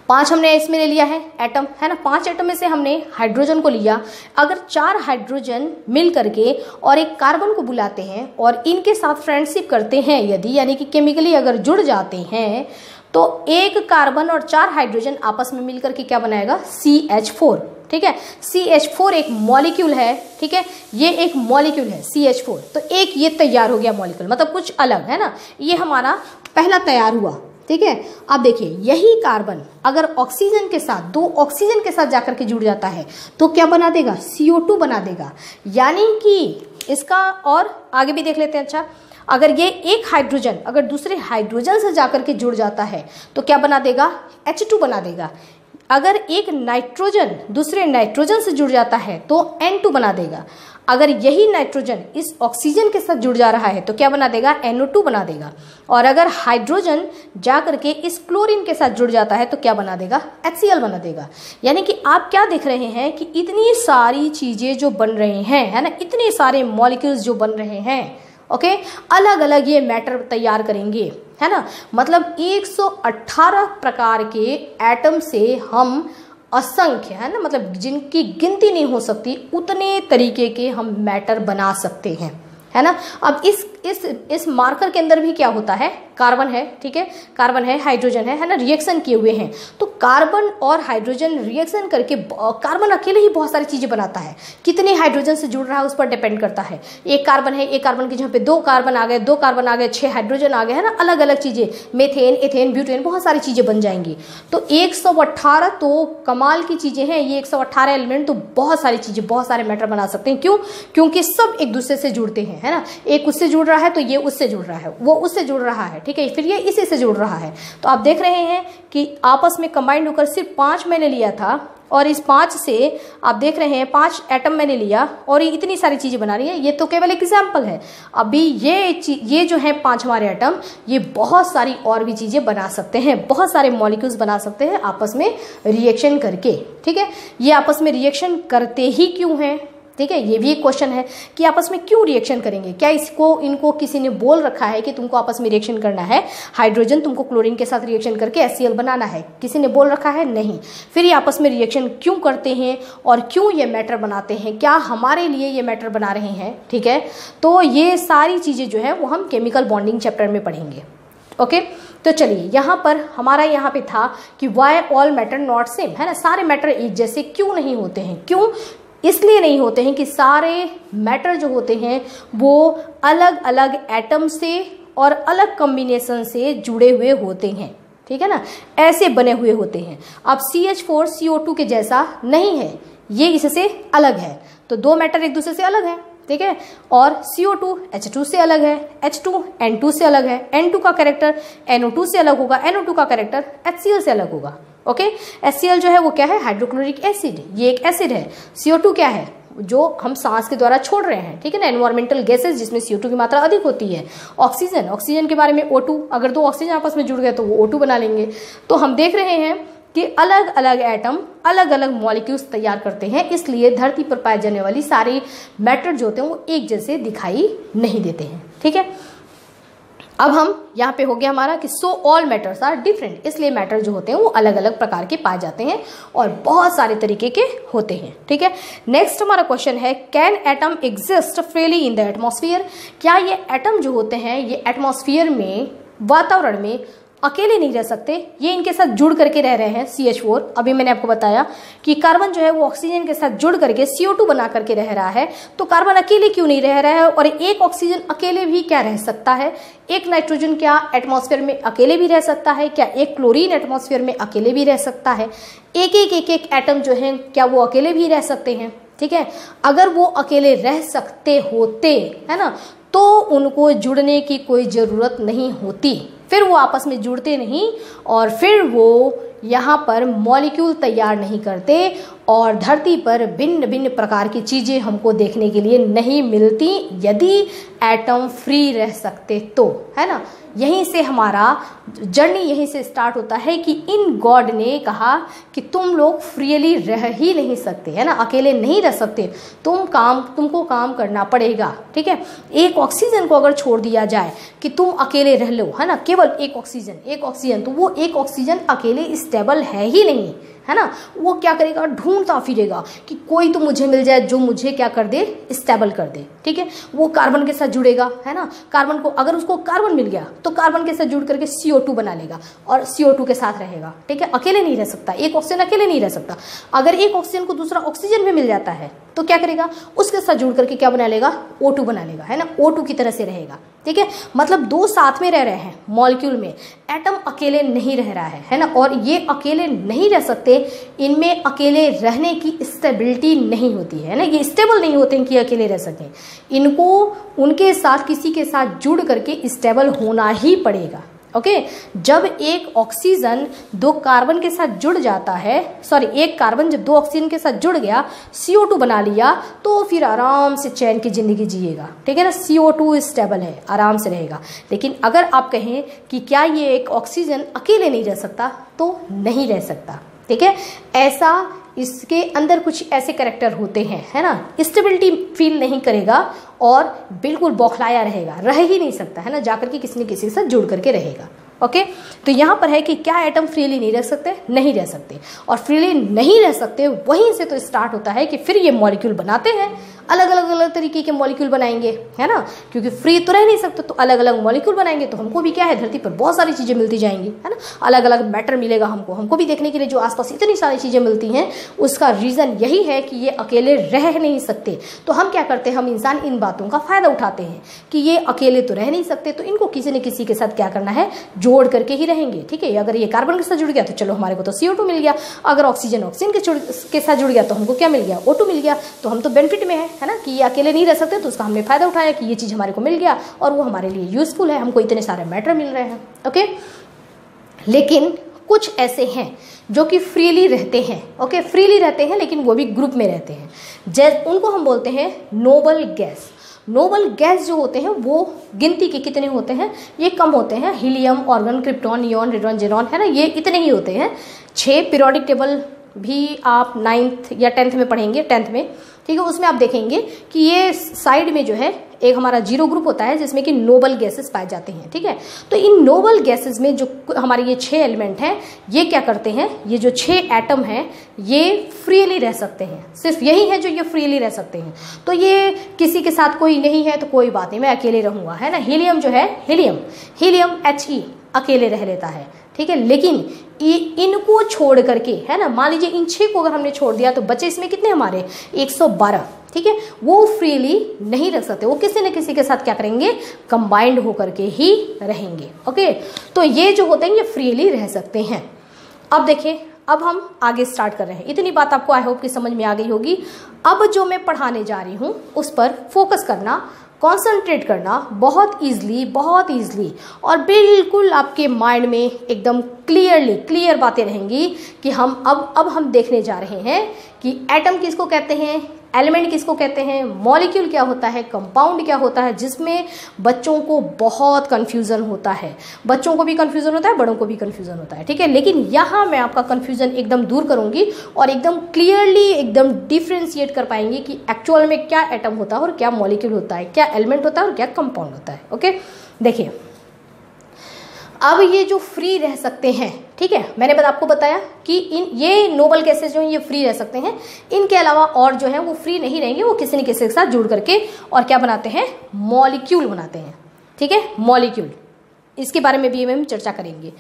5 हमने इसमें ले लिया है एटम, है ना। 5 एटम में से हमने हाइड्रोजन को लिया। अगर 4 हाइड्रोजन मिल करके और एक कार्बन को बुलाते हैं और इनके साथ फ्रेंडशिप करते हैं यदि, यानी कि केमिकली अगर जुड़ जाते हैं, तो एक कार्बन और 4 हाइड्रोजन आपस में मिलकर के क्या बनाएगा, CH4। ठीक है, CH4 एक मॉलिक्यूल है। ठीक है, ये एक मॉलिक्यूल है CH4। तो एक ये तैयार हो गया मॉलिक्यूल, मतलब कुछ अलग, है ना। ये हमारा पहला तैयार हुआ। ठीक है, अब देखिए यही कार्बन अगर ऑक्सीजन के साथ, 2 ऑक्सीजन के साथ जाकर के जुड़ जाता है तो क्या बना देगा, CO2 बना देगा। यानी कि इसका और आगे भी देख लेते हैं। अच्छा, अगर ये एक हाइड्रोजन अगर दूसरे हाइड्रोजन से जाकर के जुड़ जाता है तो क्या बना देगा, H2 बना देगा। अगर एक नाइट्रोजन दूसरे नाइट्रोजन से जुड़ जाता है तो N2 बना देगा। अगर यही नाइट्रोजन इस ऑक्सीजन के साथ जुड़ जा रहा है तो क्या बना देगा, NO2 बना देगा। और अगर हाइड्रोजन जा करके इस क्लोरीन के साथ जुड़ जाता है तो क्या बना देगा, HCl बना देगा। यानी कि आप क्या देख रहे हैं कि इतनी सारी चीजें जो बन रहे हैं, है ना, इतने सारे मॉलिक्यूल्स जो बन रहे हैं। ओके, अलग अलग ये मैटर तैयार करेंगे, है ना। मतलब 118 प्रकार के एटम से हम असंख्य, है ना, मतलब जिनकी गिनती नहीं हो सकती उतने तरीके के हम मैटर बना सकते हैं, है ना। अब इस मार्कर के अंदर भी क्या होता है, कार्बन है। ठीक है, कार्बन है, हाइड्रोजन है ना, रिएक्शन किए हुए हैं। तो कार्बन और हाइड्रोजन रिएक्शन करके कार्बन अकेले ही बहुत सारी चीजें बनाता है। कितने हाइड्रोजन से जुड़ रहा है उस पर डिपेंड करता है। एक कार्बन है, एक कार्बन की जगह पे 2 कार्बन आ गए, 2 कार्बन आ गए, 6 हाइड्रोजन आ गए, है ना। अलग अलग चीजें, मेथेन, एथेन, ब्यूटेन, बहुत सारी चीजें बन जाएंगी। तो 118 तो कमाल की चीजें हैं। ये 118 एलिमेंट तो बहुत सारी चीजें, बहुत सारे मैटर बना सकते हैं। क्यों, क्योंकि सब एक दूसरे से जुड़ते हैं, है ना। एक उससे जुड़ रहा है तो ये उससे जुड़ रहा है, वो उससे जुड़ रहा है। ठीक है, फिर ये इसी से जुड़ रहा है। तो आप देख रहे हैं कि आपस में कंबाइंड होकर सिर्फ 5 मैंने लिया था और इस 5 से आप देख रहे हैं 5 एटम मैंने लिया और ये इतनी सारी चीजें बना रही है। ये तो केवल एक एग्जाम्पल है। अभी ये जो है 5 हमारे एटम, ये बहुत सारी और भी चीजें बना सकते हैं, बहुत सारे मॉलिक्यूल्स बना सकते हैं आपस में रिएक्शन करके। ठीक है, ये आपस में रिएक्शन करते ही क्यों हैं, ठीक है, ये भी एक क्वेश्चन है कि आपस में क्यों रिएक्शन करेंगे। क्या इनको किसी ने बोल रखा है कि तुमको आपस में रिएक्शन करना है, हाइड्रोजन तुमको क्लोरीन के साथ रिएक्शन करके HCl बनाना है, किसी ने बोल रखा है, नहीं। फिर ये आपस में रिएक्शन क्यों करते हैं और क्यों ये मैटर बनाते हैं, क्या हमारे लिए ये मैटर बना रहे हैं। ठीक है, तो ये सारी चीजें जो है वो हम केमिकल बॉन्डिंग चैप्टर में पढ़ेंगे। ओके, तो चलिए यहाँ पर हमारा यहाँ पे था कि why all matter not same, है ना, सारे मैटर एक जैसे क्यों नहीं होते हैं। क्यों? इसलिए नहीं होते हैं कि सारे मैटर जो होते हैं वो अलग अलग एटम से और अलग कॉम्बिनेशन से जुड़े हुए होते हैं, ठीक है ना, ऐसे बने हुए होते हैं। अब CH4 CO2 के जैसा नहीं है, ये इससे अलग है, तो दो मैटर एक दूसरे से अलग है, ठीक है। और CO2 H2 से अलग है, H2 N2 से अलग है, N2 का कैरेक्टर NO2 से अलग होगा, NO2 का कैरेक्टर HCl से अलग होगा। ओके, HCl जो है वो क्या है, हाइड्रोक्लोरिक एसिड, ये एक एसिड है। CO2 क्या है, जो हम सांस के द्वारा छोड़ रहे हैं, ठीक है ना, एनवायरमेंटल गैसेस जिसमें CO2 की मात्रा अधिक होती है। ऑक्सीजन, ऑक्सीजन के बारे में O2, अगर दो ऑक्सीजन आपस में जुड़ गए तो वो O2 बना लेंगे। तो हम देख रहे हैं कि अलग अलग एटम अलग अलग मॉलिक्यूल्स तैयार करते हैं, इसलिए धरती पर पाए जाने वाली सारी मैटर जो होते हैं वो एक जैसे दिखाई नहीं देते हैं, ठीक है। अब हम यहाँ पे हो गया हमारा कि so all matters are different, इसलिए मैटर जो होते हैं वो अलग अलग प्रकार के पाए जाते हैं और बहुत सारे तरीके के होते हैं, ठीक है। नेक्स्ट हमारा क्वेश्चन है, can atom exist freely in the atmosphere? क्या ये एटम जो होते हैं ये एटमॉस्फेयर में, वातावरण में अकेले नहीं रह सकते, ये इनके साथ जुड़ करके रह रहे हैं। CH4, अभी मैंने आपको बताया कि कार्बन जो है वो ऑक्सीजन के साथ जुड़ करके CO2 बना करके रह रहा है, तो कार्बन अकेले क्यों नहीं रह रहा है? और एक ऑक्सीजन अकेले भी क्या रह सकता है? एक नाइट्रोजन क्या एटमॉस्फेयर में अकेले भी रह सकता है? क्या एक क्लोरीन एटमॉस्फेयर में अकेले भी रह सकता है? एक एटम जो है क्या वो अकेले भी रह सकते हैं? ठीक है, अगर वो अकेले रह सकते होते, है ना, तो उनको जुड़ने की कोई ज़रूरत नहीं होती, फिर वो आपस में जुड़ते नहीं और फिर वो यहाँ पर मॉलिक्यूल तैयार नहीं करते और धरती पर भिन्न भिन्न प्रकार की चीज़ें हमको देखने के लिए नहीं मिलती यदि एटम फ्री रह सकते तो, है ना। यहीं से हमारा जर्नी यहीं से स्टार्ट होता है कि इन गॉड ने कहा कि तुम लोग फ्रीली रह ही नहीं सकते, है ना, अकेले नहीं रह सकते, तुमको काम करना पड़ेगा, ठीक है। एक ऑक्सीजन को अगर छोड़ दिया जाए कि तुम अकेले रह लो, है ना, केवल एक ऑक्सीजन, तो वो एक ऑक्सीजन अकेले स्टेबल है ही नहीं, है ना। वो क्या करेगा, ढूंढता फिरेगा कि कोई तो मुझे मिल जाए जो मुझे क्या कर दे, स्टेबल कर दे, ठीक है। वो कार्बन के साथ जुड़ेगा, है ना, कार्बन को, अगर उसको कार्बन मिल गया तो कार्बन के साथ जुड़ करके CO2 बना लेगा और CO2 के साथ रहेगा, ठीक है। अकेले नहीं रह सकता, एक ऑक्सीजन अकेले नहीं रह सकता। अगर एक ऑक्सीजन को दूसरा ऑक्सीजन भी मिल जाता है तो क्या करेगा, उसके साथ जुड़ करके क्या बना लेगा, O2 बना लेगा, है ना, O2 की तरह से रहेगा, ठीक है। मतलब दो साथ में रह रहे हैं मॉलिक्यूल में, एटम अकेले नहीं रह रहा है ना। और ये अकेले नहीं रह सकते, इनमें अकेले रहने की स्टेबिलिटी नहीं होती है ना, ये स्टेबल नहीं होते हैं कि अकेले रह सकें, इनको उनके साथ किसी के साथ जुड़ करके स्टेबल होना ही पड़ेगा। ओके, जब एक ऑक्सीजन दो कार्बन के साथ जुड़ जाता है, एक कार्बन जब दो ऑक्सीजन के साथ जुड़ गया, CO2 बना लिया, तो फिर आराम से चैन की जिंदगी जिएगा, ठीक है ना। CO2 स्टेबल है, आराम से रहेगा। लेकिन अगर आप कहें कि क्या ये एक ऑक्सीजन अकेले नहीं रह सकता, तो नहीं रह सकता, ठीक है। ऐसा इसके अंदर कुछ ऐसे कैरेक्टर होते हैं, है ना, स्टेबिलिटी फील नहीं करेगा और बिल्कुल बौखलाया रहेगा, रह ही नहीं सकता, है ना, जाकर के किसी न किसी के साथ जुड़ करके रहेगा। ओके, तो यहाँ पर है कि क्या एटम फ्रीली नहीं रह सकते, नहीं रह सकते। और फ्रीली नहीं रह सकते, वहीं से तो स्टार्ट होता है कि फिर ये मॉलिक्यूल बनाते हैं, अलग अलग तरीके के मॉलिक्यूल बनाएंगे, है ना, क्योंकि फ्री तो रह नहीं सकते, तो अलग अलग मॉलिक्यूल बनाएंगे तो हमको भी क्या है, धरती पर बहुत सारी चीज़ें मिलती जाएंगी, है ना, अलग अलग मैटर मिलेगा हमको भी देखने के लिए। जो आसपास इतनी सारी चीज़ें मिलती हैं, उसका रीज़न यही है कि ये अकेले रह नहीं सकते। तो हम क्या करते हैं, हम इंसान इन बातों का फ़ायदा उठाते हैं कि ये अकेले तो रह नहीं सकते, तो इनको किसी न किसी के साथ क्या करना है, जोड़ करके ही रहेंगे, ठीक है। अगर ये कार्बन के साथ जुड़ गया तो चलो हमारे को तो CO2 मिल गया, अगर ऑक्सीजन के साथ जुड़ गया तो हमको क्या मिल गया, O2 मिल गया, तो हम तो बेनिफिट में है ना, कि ये अकेले नहीं रह सकते, तो उसका हमने फायदा उठाया कि ये चीज़ हमारे को मिल गया और वो हमारे लिए यूजफुल है, हमको इतने सारे मैटर मिल रहे हैं। ओके, लेकिन कुछ ऐसे हैं जो कि फ्रीली रहते हैं, ओके, फ्रीली रहते हैं, लेकिन वो भी ग्रुप में रहते हैं, उनको हम बोलते हैं नोबल गैस। नोबल गैस जो होते हैं वो गिनती के कितने होते हैं, ये कम होते हैं, helium, organ, krypton, neon, radon, xenon, है ना, ये इतने ही होते हैं। 6 पीरियोडिक टेबल भी आप 9th या 10th में पढ़ेंगे, 10th में, ठीक है, उसमें आप देखेंगे कि ये साइड में जो है एक हमारा 0 ग्रुप होता है जिसमें कि नोबल गैसेस पाए जाते हैं, ठीक है। तो इन नोबल गैसेस में जो हमारे ये 6 एलिमेंट हैं, ये क्या करते हैं, ये जो 6 एटम हैं ये फ्रीली रह सकते हैं, सिर्फ यही है जो ये फ्रीली रह सकते हैं। तो ये किसी के साथ कोई नहीं है तो कोई बात नहीं, मैं अकेले रहूँगा, है ना। हीलियम जो है, हीलियम He, अकेले रह लेता है, ठीक है। लेकिन इनको छोड़ करके, है ना, मान लीजिए इन 6 को अगर हमने छोड़ दिया तो बचे इसमें कितने हमारे 112, ठीक है। वो फ्रीली नहीं रख सकते, वो किसी न किसी के साथ क्या करेंगे, कंबाइंड होकर के ही रहेंगे। ओके, तो ये जो होते हैं ये फ्रीली रह सकते हैं। अब देखिए, अब हम आगे स्टार्ट कर रहे हैं। इतनी बात आपको आई होप कि समझ में आ गई होगी। अब जो मैं पढ़ाने जा रही हूँ उस पर फोकस करना, कॉन्सेंट्रेट करना बहुत ईजिली और बिल्कुल आपके माइंड में एकदम क्लियर बातें रहेंगी कि हम अब हम देखने जा रहे हैं कि एटम किसको कहते हैं, एलिमेंट किसको कहते हैं, मॉलिक्यूल क्या होता है, कंपाउंड क्या होता है, जिसमें बच्चों को बहुत कन्फ्यूज़न होता है। बच्चों को भी कन्फ्यूज़न होता है, बड़ों को भी कन्फ्यूज़न होता है, ठीक है। लेकिन यहाँ मैं आपका कन्फ्यूज़न एकदम दूर करूँगी और एकदम क्लियरली एकदम डिफ्रेंशिएट कर पाएंगे कि एक्चुअल में क्या एटम होता है और क्या मॉलिक्यूल होता है, क्या एलिमेंट होता है और क्या कंपाउंड होता है। ओके, देखिए, अब ये जो फ्री रह सकते हैं, ठीक है, मैंने आपको बताया कि ये नोबल गैसेस जो हैं ये फ्री रह सकते हैं। इनके अलावा और जो है वो फ्री नहीं रहेंगे, वो किसी न किसी के साथ जुड़ करके और क्या बनाते हैं, मॉलिक्यूल बनाते हैं, ठीक है, मॉलिक्यूल। इसके बारे में भी हम चर्चा करेंगे।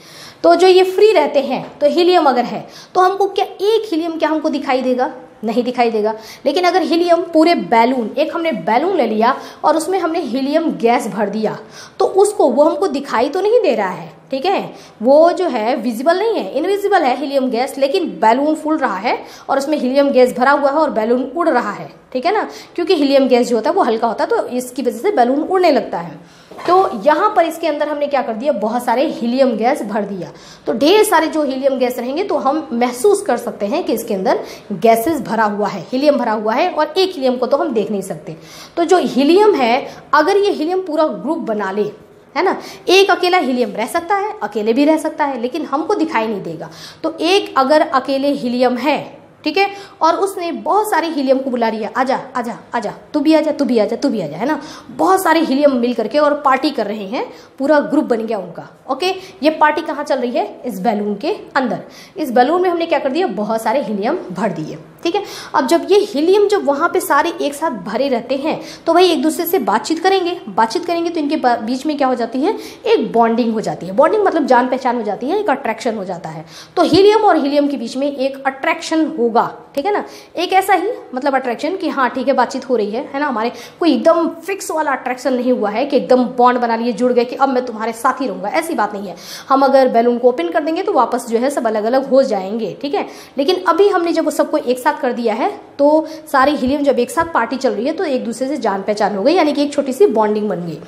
तो जो ये फ्री रहते हैं, तो हीलियम अगर है तो हमको क्या एक हीलियम क्या हमको दिखाई देगा, नहीं दिखाई देगा। लेकिन अगर हीलियम पूरे बैलून, एक हमने बैलून ले लिया और उसमें हमने हीलियम गैस भर दिया तो उसको वो हमको दिखाई तो नहीं दे रहा है, ठीक है, वो जो है विजिबल नहीं है, इनविजिबल है हीलियम गैस, लेकिन बैलून फूल रहा है और उसमें हीलियम गैस भरा हुआ है और बैलून उड़ रहा है, ठीक है ना, क्योंकि हीलियम गैस जो होता है वो हल्का होता है तो इसकी वजह से बैलून उड़ने लगता है। तो यहाँ पर इसके अंदर हमने क्या कर दिया, बहुत सारे हीलियम गैस भर दिया। तो ढेर सारे जो हीलियम गैस रहेंगे तो हम महसूस कर सकते हैं कि इसके अंदर गैसेस भरा हुआ है, हीलियम भरा हुआ है, और एक हीलियम को तो हम देख नहीं सकते। तो जो हीलियम है, अगर ये हीलियम पूरा ग्रुप बना ले, है ना, एक अकेला हीलियम रह सकता है, अकेले भी रह सकता है, लेकिन हमको दिखाई नहीं देगा। तो एक अगर अकेले हीलियम है, ठीक है, और उसने बहुत सारे हीलियम को बुला लिया, आजा आजा आजा, तू भी आजा, तू भी आजा, तू भी आजा, है ना, बहुत सारे हीलियम मिल करके और पार्टी कर रहे हैं, पूरा ग्रुप बन गया उनका। ओके, ये पार्टी कहाँ चल रही है, इस बैलून के अंदर। इस बैलून में हमने क्या कर दिया, बहुत सारे हीलियम भर दिए, ठीक है। अब जब ये हीलियम जब वहाँ पे सारे एक साथ भरे रहते हैं तो भाई एक दूसरे से बातचीत करेंगे तो इनके बीच में क्या हो जाती है, एक बॉन्डिंग हो जाती है। बॉन्डिंग मतलब जान पहचान हो जाती है, एक अट्रैक्शन हो जाता है। तो हीलियम और हीलियम के बीच में एक अट्रैक्शन होगा, ठीक है ना, एक ऐसा ही मतलब अट्रैक्शन कि हाँ ठीक है बातचीत हो रही है ना, हमारे कोई एकदम फिक्स वाला अट्रैक्शन नहीं हुआ है कि एकदम बॉन्ड बना लिए, जुड़ गए कि अब मैं तुम्हारे साथ ही रहूंगा, ऐसी बात नहीं है। हम अगर बैलून को ओपन कर देंगे तो वापस जो है सब अलग अलग हो जाएंगे, ठीक है। लेकिन अभी हमने जब सबको एक साथ कर दिया है तो सारे हीलियम जब एक साथ पार्टी चल रही है तो एक दूसरे से जान पहचान हो गई, यानी कि एक छोटी सी बॉन्डिंग बन गई।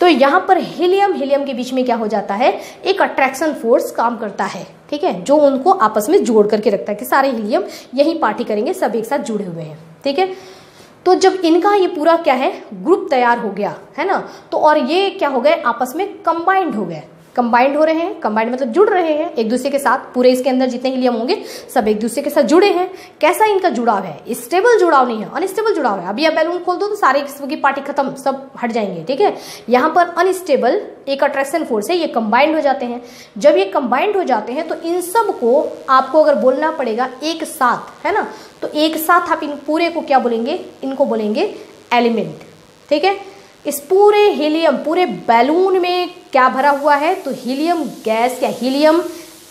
तो यहाँ पर हीलियम के बीच में क्या हो जाता है, एक अट्रैक्शन फोर्स काम करता है, ठीक है, जो उनको आपस में जोड़ करके रखता है कि सारे हीलियम यही पार्टी करेंगे, सब एक साथ जुड़े हुए हैं, ठीक है। तो जब इनका ये पूरा क्या है, ग्रुप तैयार हो गया, है ना, तो और ये क्या हो गए, आपस में कंबाइंड हो गए, कंबाइंड हो रहे हैं, कंबाइंड मतलब जुड़ रहे हैं एक दूसरे के साथ। पूरे इसके अंदर जितने हीलियम होंगे सब एक दूसरे के साथ जुड़े हैं। कैसा इनका जुड़ाव है, स्टेबल जुड़ाव नहीं है, अनस्टेबल जुड़ाव है। अभी आप बैलून खोल दो तो सारे की पार्टी खत्म, सब हट जाएंगे, ठीक है। यहाँ पर अनस्टेबल एक अट्रैक्शन फोर्स है, ये कंबाइंड हो जाते हैं। जब ये कंबाइंड हो जाते हैं तो इन सब को आपको अगर बोलना पड़ेगा एक साथ, है ना, तो एक साथ आप इन पूरे को क्या बोलेंगे, इनको बोलेंगे एलिमेंट, ठीक है। इस पूरे हीलियम, पूरे बैलून में क्या भरा हुआ है, तो हीलियम गैस या हीलियम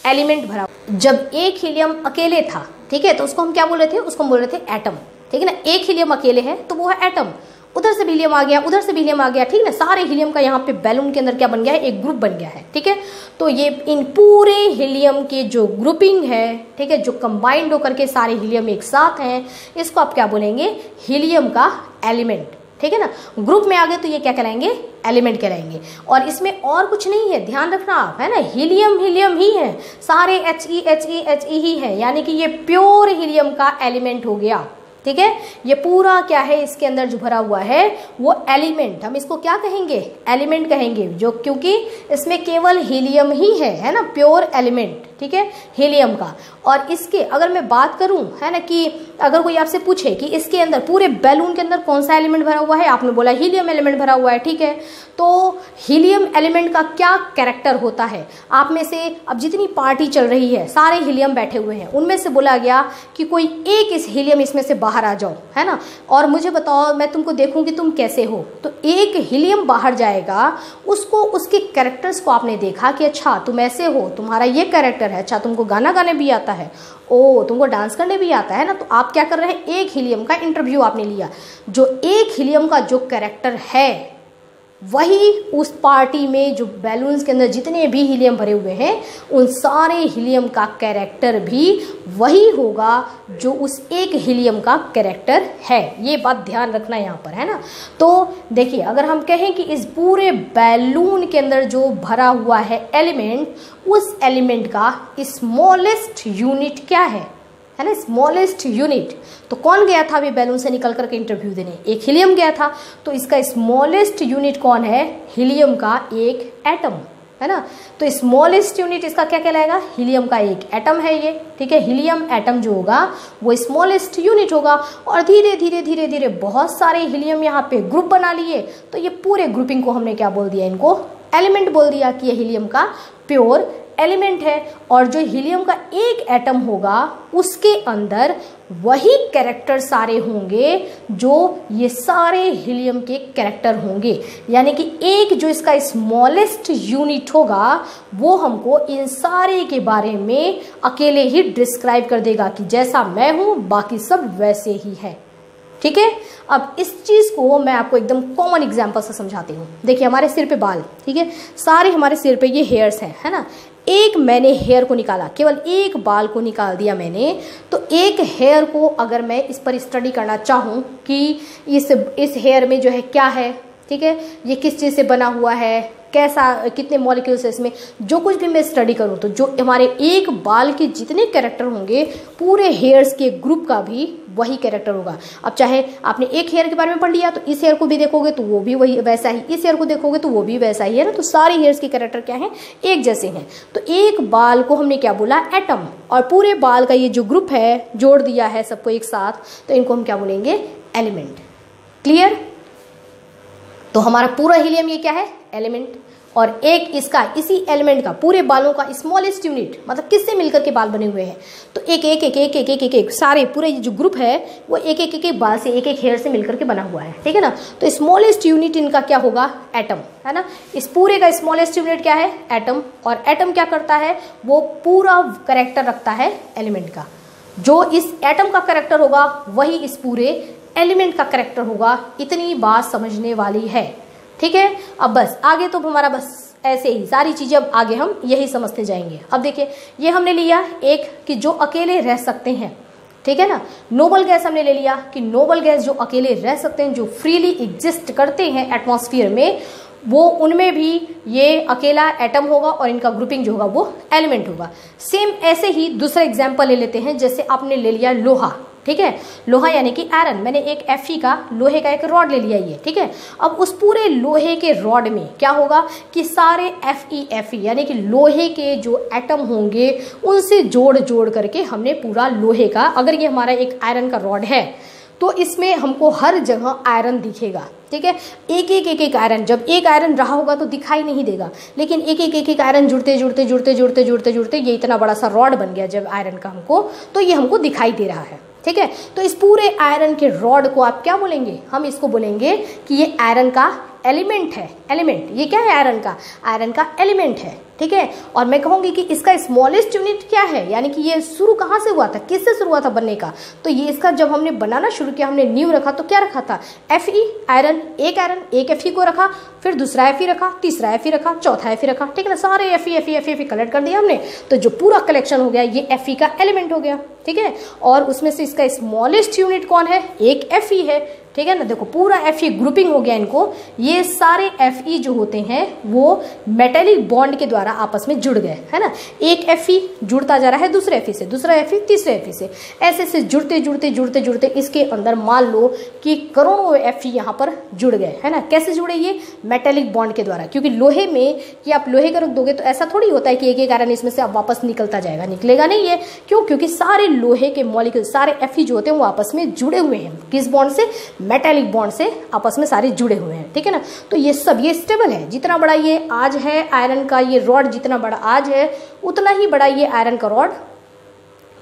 एलिमेंट भरा। जब एक हीलियम अकेले था, ठीक है, तो उसको हम क्या बोल रहे थे, उसको हम बोल रहे थे एटम, ठीक है ना। एक हीलियम अकेले है तो वो है एटम, उधर से भी हीलियम आ गया, उधर से भी हीलियम आ गया, ठीक है ना। सारे हीलियम का यहाँ पे बैलून के अंदर क्या बन गया है, एक ग्रुप बन गया है, ठीक है। तो ये इन पूरे हीलियम के जो ग्रुपिंग है, ठीक है, जो कंबाइंड होकर के सारे हीलियम एक साथ हैं, इसको आप क्या बोलेंगे, हीलियम का एलिमेंट, ठीक है ना। ग्रुप में आ गए तो ये क्या कहलाएंगे, एलिमेंट कहलाएंगे। और इसमें और कुछ नहीं है, ध्यान रखना आप, है ना, हीलियम हीलियम ही है, सारे He ही है, यानी कि ये प्योर हीलियम का एलिमेंट हो गया, ठीक है। ये पूरा क्या है, इसके अंदर जो भरा हुआ है वो एलिमेंट, हम इसको क्या कहेंगे, एलिमेंट कहेंगे, जो क्योंकि इसमें केवल हीलियम ही है ना, प्योर एलिमेंट, ठीक है, हीलियम का। और इसके अगर मैं बात करूं, है ना, कि अगर कोई आपसे पूछे कि इसके अंदर पूरे बैलून के अंदर कौन सा एलिमेंट भरा हुआ है, आपने बोला हीलियम एलिमेंट भरा हुआ है, ठीक है। तो हीलियम एलिमेंट का क्या कैरेक्टर होता है, आप में से अब जितनी पार्टी चल रही है सारे हीलियम बैठे हुए हैं, उनमें से बोला गया कि कोई एक इस हीलियम इसमें से बाहर आ जाओ, है ना, और मुझे बताओ, मैं तुमको देखूं कि तुम कैसे हो। तो एक हीलियम बाहर जाएगा, उसको उसके कैरेक्टर्स को आपने देखा कि अच्छा तुम ऐसे हो, तुम्हारा ये कैरेक्टर है, अच्छा तुमको गाना गाने भी आता है, ओ तुमको डांस करने भी आता है ना। तो आप क्या कर रहे हैं, एक हीलियम का इंटरव्यू आपने लिया। जो एक हीलियम का जो कैरेक्टर है वही उस पार्टी में जो बैलून्स के अंदर जितने भी हीलियम भरे हुए हैं उन सारे हीलियम का कैरेक्टर भी वही होगा जो उस एक हीलियम का कैरेक्टर है। ये बात ध्यान रखना यहाँ पर, है ना। तो देखिए, अगर हम कहें कि इस पूरे बैलून के अंदर जो भरा हुआ है एलिमेंट, उस एलिमेंट का स्मॉलेस्ट यूनिट क्या है ना, स्मॉलेस्ट यूनिट। तो कौन गया था अभी बैलून से निकल करके इंटरव्यू देने, एक हीलियम गया था। तो इसका स्मॉलेस्ट यूनिट कौन है, हीलियम का एक एटम, है ना। तो स्मॉलेस्ट यूनिट इसका क्या कहलाएगा, हीलियम का एक एटम है ये, ठीक है। हीलियम एटम जो होगा वो स्मॉलेस्ट यूनिट होगा। और धीरे धीरे धीरे धीरे बहुत सारे हीलियम यहाँ पे ग्रुप बना लिए, तो ये पूरे ग्रुपिंग को हमने क्या बोल दिया, इनको एलिमेंट बोल दिया कि ये हीलियम का प्योर एलिमेंट है। और जो हीलियम का एक एटम होगा उसके अंदर वही कैरेक्टर सारे होंगे जो ये सारे हीलियम के कैरेक्टर होंगे। यानी कि एक जो इसका स्मॉलेस्ट यूनिट होगा वो हमको इन सारे के बारे में अकेले ही डिस्क्राइब कर देगा कि जैसा मैं हूं बाकी सब वैसे ही है, ठीक है। अब इस चीज को मैं आपको एकदम कॉमन एग्जांपल से समझाती हूँ। देखिए, हमारे सिर पे बाल, ठीक है, सारे हमारे सिर पे ये हेयर्स हैं, है ना। एक मैंने हेयर को निकाला, केवल एक बाल को निकाल दिया मैंने, तो एक हेयर को अगर मैं इस पर स्टडी करना चाहूँ कि इस हेयर में जो है क्या है, ठीक है, ये किस चीज़ से बना हुआ है, कैसा, कितने मॉलिक्यूल्स है इसमें, जो कुछ भी मैं स्टडी करूँ, तो जो हमारे एक बाल के जितने कैरेक्टर होंगे पूरे हेयर्स के ग्रुप का भी वही कैरेक्टर होगा। अब चाहे आपने एक हेयर के बारे में पढ़ लिया तो इस हेयर को भी देखोगे तो वो भी वही वैसा ही, इस हेयर को देखोगे तो वो भी वैसा ही, है ना। तो सारे हेयर्स के कैरेक्टर क्या हैं, एक जैसे हैं। तो एक बाल को हमने क्या बोला, एटम, और पूरे बाल का ये जो ग्रुप है जोड़ दिया है सबको एक साथ, तो इनको हम क्या बोलेंगे, एलिमेंट। क्लियर। तो हमारा पूरा हीलियम ये क्या है, एलिमेंट। और एक इसका, इसी एलिमेंट का पूरे बालों का स्मॉलेस्ट यूनिट, मतलब किससे मिलकर के बाल बने हुए हैं, तो एक एक एक एक एक एक एक, एक सारे पूरे जो ग्रुप है वो एक एक एक एक बाल से, एक एक हेयर से मिलकर के बना हुआ है, ठीक है ना। तो स्मॉलेस्ट यूनिट इनका क्या होगा, एटम, है ना। इस पूरे का स्मॉलेस्ट यूनिट क्या है, एटम। और एटम क्या करता है, वो पूरा कैरेक्टर रखता है एलिमेंट का। जो इस एटम का कैरेक्टर होगा वही इस पूरे एलिमेंट का कैरेक्टर होगा। इतनी बात समझने वाली है, ठीक है। अब बस आगे तो हमारा बस ऐसे ही सारी चीजें अब आगे हम यही समझते जाएंगे। अब देखिए, ये हमने लिया एक कि जो अकेले रह सकते हैं, ठीक है ना। नोबल गैस हमने ले लिया कि नोबल गैस जो अकेले रह सकते हैं, जो फ्रीली एग्जिस्ट करते हैं एटमॉस्फेयर में, वो उनमें भी ये अकेला एटम होगा और इनका ग्रुपिंग जो होगा वो एलिमेंट होगा। सेम ऐसे ही दूसरा एग्जाम्पल ले लेते हैं, जैसे आपने ले लिया लोहा, ठीक है, लोहा यानी कि आयरन। मैंने एक Fe का, लोहे का एक रॉड ले लिया ये, ठीक है। अब उस पूरे लोहे के रॉड में क्या होगा कि सारे Fe यानी कि लोहे के जो एटम होंगे उनसे जोड़ जोड़ करके हमने पूरा लोहे का, अगर ये हमारा एक आयरन का रॉड है तो इसमें हमको हर जगह आयरन दिखेगा, ठीक है। एक एक एक एक आयरन, जब एक आयरन रहा होगा तो दिखाई नहीं देगा, लेकिन एक एक एक एक आयरन जुड़ते जुड़ते जुड़ते जुड़ते जुड़ते जुड़ते ये इतना बड़ा सा रॉड बन गया जब आयरन का हमको, तो ये हमको दिखाई दे रहा है, ठीक है। तो इस पूरे आयरन के रॉड को आप क्या बोलेंगे, हम इसको बोलेंगे कि ये आयरन का एलिमेंट है। एलिमेंट ये क्या है, आयरन का, आयरन का एलिमेंट है, ठीक है। और मैं कहूंगी कि इसका स्मॉलेस्ट यूनिट क्या है, यानी कि ये शुरू कहाँ से हुआ था, किससे शुरू हुआ था बनने का, तो ये इसका जब हमने बनाना शुरू किया, हमने न्यू रखा तो क्या रखा था, Fe आयरन, एक Fe को रखा, फिर दूसरा Fe रखा, तीसरा Fe रखा, चौथा Fe रखा, ठीक है ना। सारे Fe कलेक्ट कर दिया हमने, तो जो पूरा कलेक्शन हो गया ये Fe का एलिमेंट हो गया, ठीक है। और उसमें से इसका स्मॉलेस्ट यूनिट कौन है, एक Fe है, ठीक है ना। देखो पूरा Fe ग्रुपिंग हो गया इनको, ये सारे Fe जो होते हैं वो मेटेलिक बॉन्ड के द्वारा आपस में जुड़ गए, है ना। एक Fe जुड़ता जा रहा है दूसरे Fe से, दूसरा Fe तीसरे Fe से, ऐसे से जुड़ते जुड़ते जुड़ते जुड़ते इसके अंदर मान लो कि करोड़ों Fe यहाँ पर जुड़ गए, है ना। कैसे जुड़े? ये मेटेलिक बॉन्ड के द्वारा, क्योंकि लोहे में कि आप लोहे का रख दोगे तो ऐसा थोड़ी होता है कि एक एक आयरन इसमें से आप वापस निकलता जाएगा, निकलेगा नहीं है। क्यों? क्योंकि सारे लोहे के मॉलिक्यूल, सारे Fe जो होते हैं वो आपस में जुड़े हुए हैं। किस बॉन्ड से? मेटेलिक बॉन्ड से आपस में सारे जुड़े हुए हैं, ठीक है ना। तो ये सब ये स्टेबल है। जितना बड़ा ये आज है आयरन का ये रॉड, जितना बड़ा आज है उतना ही बड़ा ये आयरन का रॉड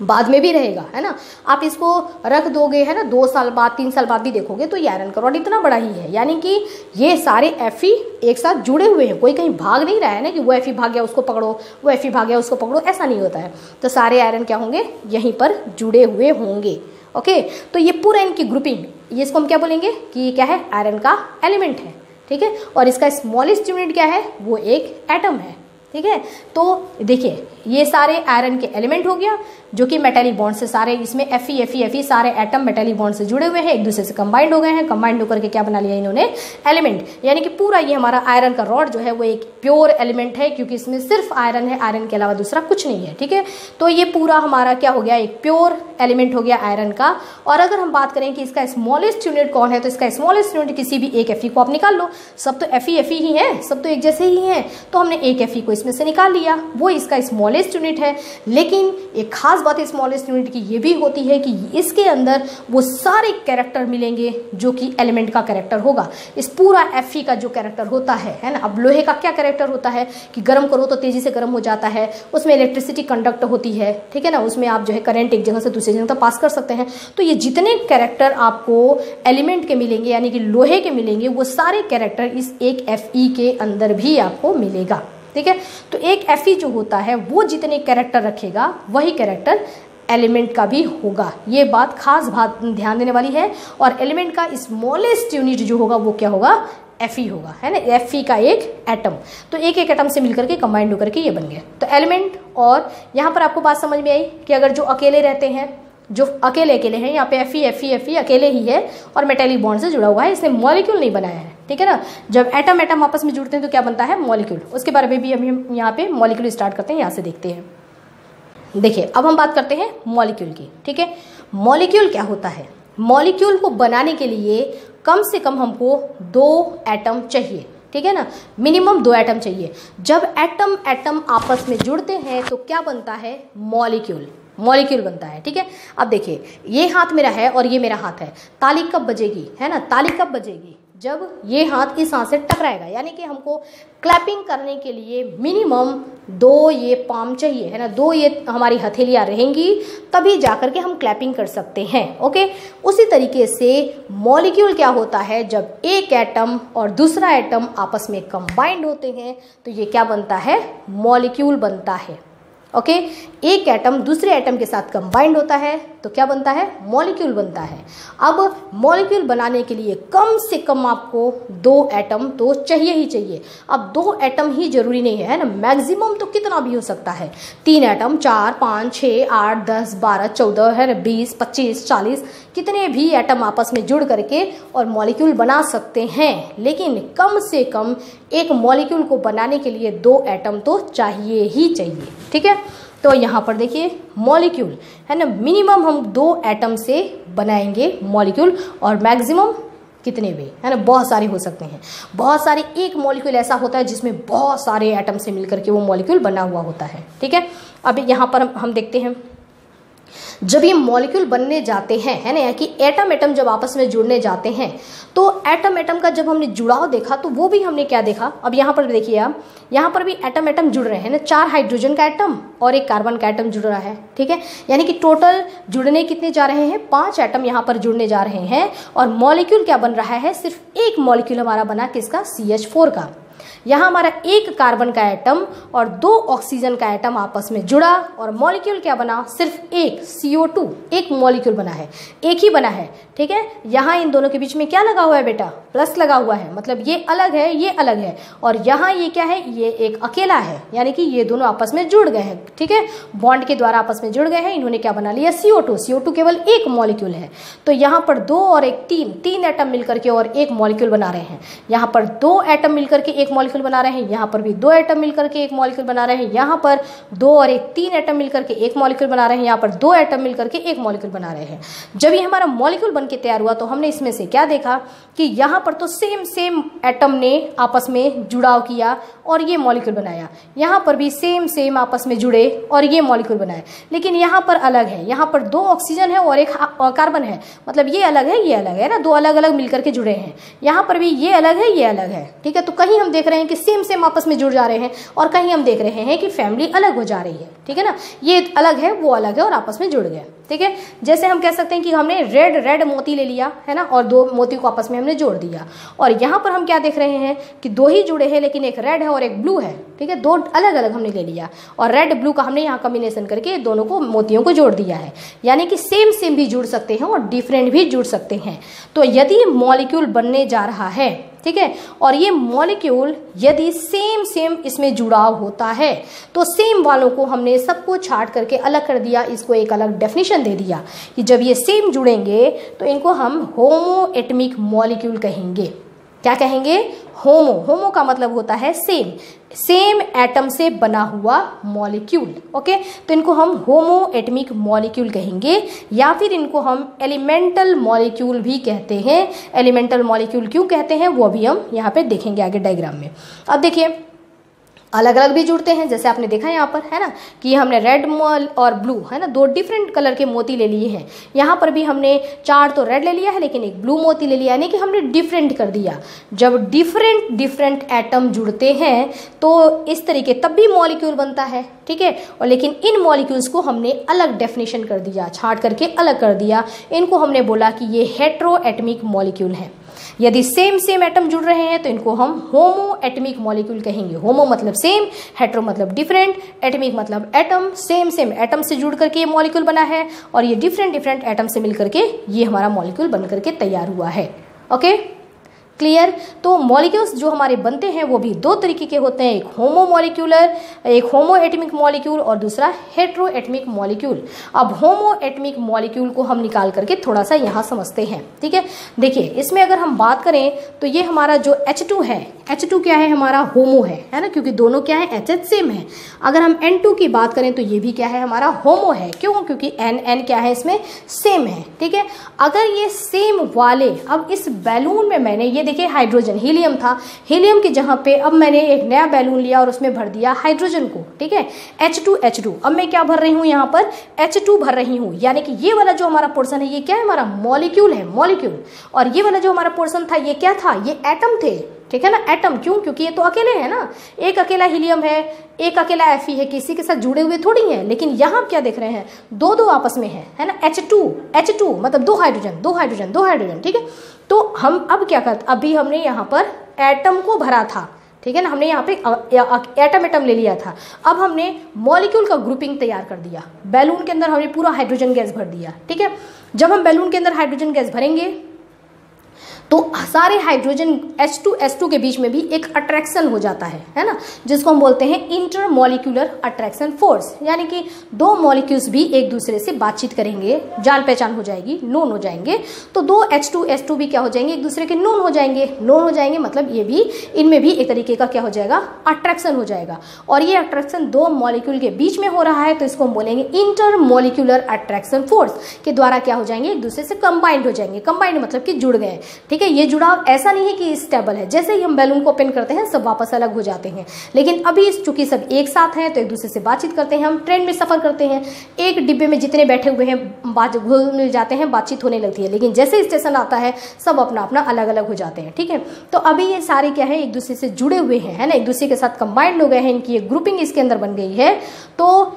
बाद में भी रहेगा, है ना। आप इसको रख दोगे, है ना, 2 साल बाद 3 साल बाद भी देखोगे तो ये आयरन का रॉड इतना बड़ा ही है। यानी कि ये सारे Fe एक साथ जुड़े हुए हैं, कोई कहीं भाग नहीं रहा है ना कि वो Fe भाग गया उसको पकड़ो, वो Fe भाग गया उसको पकड़ो, ऐसा नहीं होता है। तो सारे आयरन क्या होंगे? यहीं पर जुड़े हुए होंगे। ओके, तो ये पूरा इनकी ग्रुपिंग, ये इसको हम क्या बोलेंगे कि क्या है? आयरन का एलिमेंट है, ठीक है। और इसका स्मॉलेस्ट यूनिट क्या है? वो एक एटम है, ठीक है। तो देखिए ये सारे आयरन के एलिमेंट हो गया जो कि मेटेलिक बॉन्ड से सारे, इसमें Fe सारे एटम मेटेलिक बॉन्ड से जुड़े हुए हैं, एक दूसरे से कंबाइंड हो गए हैं। कंबाइंड होकर के क्या बना लिया इन्होंने? एलिमेंट। यानी कि पूरा ये हमारा आयरन का रॉड जो है वो एक प्योर एलिमेंट है, क्योंकि इसमें सिर्फ आयरन है, आयरन के अलावा दूसरा कुछ नहीं है, ठीक है। तो ये पूरा हमारा क्या हो गया? एक प्योर एलिमेंट हो गया आयरन का। और अगर हम बात करें कि इसका स्मॉलेस्ट यूनिट कौन है, तो इसका स्मॉलेस्ट यूनिट किसी भी एक Fe को आप निकाल लो, सब तो Fe ही है, सब तो एक जैसे ही हैं। तो हमने एक Fe को इसमें से निकाल लिया, वो इसका स्मॉलेस्ट यूनिट है। लेकिन एक खास बात स्मॉलेस्ट यूनिट की ये भी होती है कि इसके अंदर वो सारे कैरेक्टर मिलेंगे जो कि एलिमेंट का कैरेक्टर होगा। इस पूरा Fe का जो कैरेक्टर होता है ना। अब लोहे का क्या कैरेक्टर होता है कि गर्म करो तो तेजी से गर्म हो जाता है, उसमें इलेक्ट्रिसिटी कंडक्ट होती है, ठीक है ना। उसमें आप जो है करंट एक जगह से दूसरी जगह तक पास कर सकते हैं। तो ये जितने कैरेक्टर आपको एलिमेंट के मिलेंगे यानी कि लोहे के मिलेंगे, वो सारे कैरेक्टर इस एक Fe के अंदर भी आपको मिलेगा, ठीक है। तो एक Fe जो होता है वो जितने कैरेक्टर रखेगा वही कैरेक्टर एलिमेंट का भी होगा। ये बात खास बात ध्यान देने वाली है। और एलिमेंट का स्मॉलेस्ट यूनिट जो होगा वो क्या होगा? Fe होगा, है ना। Fe का एक एटम, तो एक एक एटम से मिलकर के कंबाइंड होकर के ये बन गया। तो एलिमेंट, और यहाँ पर आपको बात समझ में आई कि अगर जो अकेले रहते हैं, जो अकेले हैं, यहाँ पे Fe अकेले ही है और मेटेलिक बॉन्ड से जुड़ा हुआ है, इसने मॉलिक्यूल नहीं बनाया है, ठीक है ना। जब एटम आपस में जुड़ते हैं तो क्या बनता है? मॉलिक्यूल। उसके बारे में भी हम यहाँ पे मॉलिक्यूल स्टार्ट करते हैं, यहाँ से देखते हैं। देखिए अब हम बात करते हैं मॉलिक्यूल की, ठीक है। मॉलिक्यूल क्या होता है? मॉलिक्यूल को बनाने के लिए कम से कम हमको 2 एटम चाहिए, ठीक है ना। मिनिमम 2 एटम चाहिए। जब एटम आपस में जुड़ते हैं तो क्या बनता है? मॉलिक्यूल बनता है, ठीक है। अब देखिए ये हाथ मेरा है और ये मेरा हाथ है, ताली कब बजेगी, है ना। ताली कब बजेगी? जब ये हाथ इस हाथ से टकराएगा। यानी कि हमको क्लैपिंग करने के लिए मिनिमम 2 ये पाम चाहिए, है ना। 2 ये हमारी हथेलियाँ रहेंगी तभी जाकर के हम क्लैपिंग कर सकते हैं, ओके। उसी तरीके से मॉलिक्यूल क्या होता है? जब एक एटम और दूसरा एटम आपस में कंबाइंड होते हैं तो ये क्या बनता है? मॉलिक्यूल बनता है, ओके। एक एटम दूसरे एटम के साथ कंबाइंड होता है तो क्या बनता है? मॉलिक्यूल बनता है। अब मॉलिक्यूल बनाने के लिए कम से कम आपको 2 एटम तो चाहिए ही चाहिए। अब 2 एटम ही जरूरी नहीं है ना, मैक्सिमम तो कितना भी हो सकता है। 3 एटम, 4, 5, 6, 8, 10, 12, 14 है, 20, 25, 40 कितने भी एटम आपस में जुड़ करके और मॉलिक्यूल बना सकते हैं। लेकिन कम से कम एक मॉलिक्यूल को बनाने के लिए 2 एटम तो चाहिए ही चाहिए, ठीक है। तो यहाँ पर देखिए मॉलिक्यूल है ना, मिनिमम हम 2 एटम से बनाएंगे मॉलिक्यूल, और मैक्सिमम कितने भी, है ना, बहुत सारे हो सकते हैं। बहुत सारे, एक मॉलिक्यूल ऐसा होता है जिसमें बहुत सारे एटम से मिलकर के वो मॉलिक्यूल बना हुआ होता है, ठीक है। अब यहाँ पर हम देखते हैं जब ये मॉलिक्यूल बनने जाते हैं, है ना, कि एटम जब आपस में जुड़ने जाते हैं तो एटम का जब हमने जुड़ाव देखा तो वो भी हमने क्या देखा। अब यहाँ पर देखिए आप, यहाँ पर भी एटम जुड़ रहे हैं ना, 4 हाइड्रोजन का एटम और 1 कार्बन का एटम जुड़ रहा है, ठीक है। यानी कि टोटल जुड़ने कितने जा रहे हैं? 5 एटम यहाँ पर जुड़ने जा रहे हैं। और मॉलिक्यूल क्या बन रहा है? सिर्फ एक मॉलिक्यूल हमारा बना किसका? CH4 का। यहाँ हमारा एक कार्बन का एटम और 2 ऑक्सीजन का एटम आपस में जुड़ा और मॉलिक्यूल क्या बना, सिर्फ एक CO2 एक मॉलिक्यूल बना है, एक ही बना है। ठीक है, यहाँ इन दोनों के बीच में क्या लगा हुआ है बेटा, प्लस लगा हुआ है, मतलब ये अलग है ये अलग है, और यहाँ ये क्या है, ये एक अकेला है, यानी कि ये दोनों आपस में जुड़ गए हैं। ठीक है, बॉन्ड के द्वारा आपस में जुड़ गए हैं, इन्होंने क्या बना लिया, CO2 केवल एक मॉलिक्यूल है। तो यहाँ पर 2 और 1 3 एटम मिलकर के और एक मॉलिक्यूल बना रहे हैं। यहाँ पर 2 एटम मिलकर के एक मॉलिक्यूल बना रहे हैं, यहाँ पर भी 2 एटम मिलकर के एक मॉलिक्यूल बना रहे हैं, यहाँ पर 2 और 1 3 एटम मिलकर के एक मॉलिक्यूल बना रहे हैं, यहाँ पर 2 एटम मिलकर के एक मॉलिक्यूल बना रहे हैं। जब ये हमारा मॉलिक्यूल बन के तैयार हुआ तो हमने इसमें से क्या देखा कि यहाँ पर तो सेम एटम ने आपस में जुड़ाव किया और ये मॉलिक्यूल बनाया, यहाँ पर भी सेम आपस में जुड़े और ये मॉलिक्यूल बनाए, लेकिन यहाँ पर अलग है, यहाँ पर 2 ऑक्सीजन है और 1 कार्बन है, मतलब ये अलग है ना, 2 अलग अलग मिलकर के जुड़े हैं। यहाँ पर भी ये अलग है ये अलग है। ठीक है, तो कहीं हम देख रहे हैं कि सेम आपस में जुड़ जा रहे हैं और कहीं हम देख रहे हैं कि फैमिली अलग हो जा रही है। ठीक है ना, ये अलग है वो अलग है और आपस में जुड़ गए। ठीक है, जैसे हम कह सकते हैं कि हमने रेड मोती ले लिया है ना, और 2 मोती को आपस में हमने जोड़ दिया, और यहाँ पर हम क्या देख रहे हैं कि 2 ही जुड़े हैं, लेकिन एक रेड है और एक ब्लू है। ठीक है, 2 अलग अलग हमने ले लिया और रेड ब्लू का हमने यहाँ कॉम्बिनेशन करके दोनों को मोतियों को जोड़ दिया है, यानी कि सेम भी जुड़ सकते हैं और डिफरेंट भी जुड़ सकते हैं। तो यदि मॉलिक्यूल बनने जा रहा है, ठीक है, और ये मॉलिक्यूल यदि सेम इसमें जुड़ाव होता है तो सेम वालों को हमने सबको छाट करके अलग कर दिया, इसको एक अलग डेफिनेशन दे दिया कि जब ये सेम जुड़ेंगे तो इनको हम होमोएटमिक मॉलिक्यूल कहेंगे। क्या कहेंगे, होमो का मतलब होता है सेम एटम से बना हुआ मॉलिक्यूल। ओके, तो इनको हम होमोएटमिक मॉलिक्यूल कहेंगे, या फिर इनको हम एलिमेंटल मॉलिक्यूल भी कहते हैं। एलिमेंटल मॉलिक्यूल क्यों कहते हैं वो भी हम यहाँ पे देखेंगे आगे डायग्राम में। अब देखिए अलग अलग भी जुड़ते हैं, जैसे आपने देखा यहाँ पर है ना कि हमने रेड और ब्लू है ना 2 डिफरेंट कलर के मोती ले लिए हैं। यहाँ पर भी हमने 4 तो रेड ले लिया है लेकिन एक ब्लू मोती ले लिया, यानी कि हमने डिफरेंट कर दिया। जब डिफरेंट एटम जुड़ते हैं तो इस तरीके तब भी मॉलिक्यूल बनता है। ठीक है, और लेकिन इन मॉलिक्यूल्स को हमने अलग डेफिनेशन कर दिया, छाट करके अलग कर दिया। इनको हमने बोला कि ये हेट्रोएटमिक मॉलिक्यूल है। यदि सेम एटम जुड़ रहे हैं तो इनको हम होमोएटमिक मॉलिक्यूल कहेंगे। होमो मतलब सेम, हेट्रो मतलब डिफरेंट, एटमिक मतलब एटम, सेम एटम से जुड़ करके ये मॉलिक्यूल बना है और ये डिफरेंट एटम से मिलकर के ये हमारा मॉलिक्यूल बन करके तैयार हुआ है। Okay, clear. तो मॉलिक्यूल्स जो हमारे बनते हैं वो भी 2 तरीके के होते हैं, एक होमोएटमिक मॉलिक्यूल और दूसरा हेट्रोएटमिक मॉलिक्यूल। अब होमोएटमिक मॉलिक्यूल को हम निकाल करके थोड़ा सा यहाँ समझते हैं। ठीक है, देखिए इसमें अगर हम बात करें तो ये हमारा जो H2 है, H2 क्या है, हमारा होमो है ना, क्योंकि दोनों क्या है HH सेम है। अगर हम N2 की बात करें तो ये भी क्या है, हमारा होमो है। क्यों, क्योंकि N क्या है, इसमें सेम है। ठीक है, अगर ये सेम वाले, अब इस बैलून में मैंने ये देखिए हाइड्रोजन, हीलियम था, हीलियम की जगह पे अब मैंने एक नया बैलून लिया और उसमें भर दिया हाइड्रोजन को। ठीक है, H2 अब मैं क्या भर रही हूँ, यहाँ पर H2 भर रही हूँ, यानी कि ये वाला जो हमारा पोर्शन है ये क्या है, हमारा मॉलिक्यूल है, मॉलिक्यूल। और ये वाला जो हमारा पोर्शन था ये क्या था, ये एटम थे। ठीक है ना, एटम। क्यों, क्योंकि ये तो अकेले है ना, एक अकेला हीलियम है, एक अकेला Fe है, किसी के साथ जुड़े हुए थोड़ी हैं। लेकिन यहाँ क्या देख रहे हैं, 2 आपस में है ना, H2 मतलब 2 हाइड्रोजन। ठीक है, तो हम अब क्या करते, अभी हमने यहाँ पर एटम को भरा था। ठीक है ना, हमने यहाँ पे एटम ले लिया था। अब हमने मॉलिक्यूल का ग्रुपिंग तैयार कर दिया, बैलून के अंदर हमने पूरा हाइड्रोजन गैस भर दिया। ठीक है, जब हम बैलून के अंदर हाइड्रोजन गैस भरेंगे तो सारे हाइड्रोजन H2 के बीच में भी एक अट्रैक्शन हो जाता है ना, जिसको हम बोलते हैं इंटरमॉलिक्यूलर अट्रैक्शन फोर्स, यानी कि 2 मॉलिक्यूल्स भी एक दूसरे से बातचीत करेंगे, जान पहचान हो जाएगी, नोन हो जाएंगे। तो 2 H2 भी क्या हो जाएंगे, एक दूसरे के नोन हो जाएंगे, मतलब ये भी, इनमें भी एक तरीके का क्या हो जाएगा, अट्रैक्शन हो जाएगा। और ये अट्रैक्शन 2 मॉलिक्यूल के बीच में हो रहा है तो इसको हम बोलेंगे इंटरमॉलिक्यूलर अट्रैक्शन फोर्स के द्वारा क्या हो जाएंगे, एक दूसरे से कंबाइंड हो जाएंगे। कंबाइंड मतलब कि जुड़ गए। ठीक है, ये जुड़ाव ऐसा नहीं है कि स्टेबल है, जैसे ही हम बैलून को ओपन करते हैं सब वापस अलग हो जाते हैं। लेकिन अभी चूंकि सब एक साथ हैं तो एक दूसरे से बातचीत करते हैं, हम ट्रेन में सफर करते हैं, एक डिब्बे में जितने बैठे हुए हैं बात घुल मिल जाते हैं, बातचीत होने लगती है। लेकिन जैसे स्टेशन आता है सब अपना अपना अलग अलग हो जाते हैं। ठीक है, तो अभी ये सारे क्या है, एक दूसरे से जुड़े हुए हैं, है ना, एक दूसरे के साथ कंबाइंड हो गए हैं, इनकी एक ग्रुपिंग इसके अंदर बन गई है। तो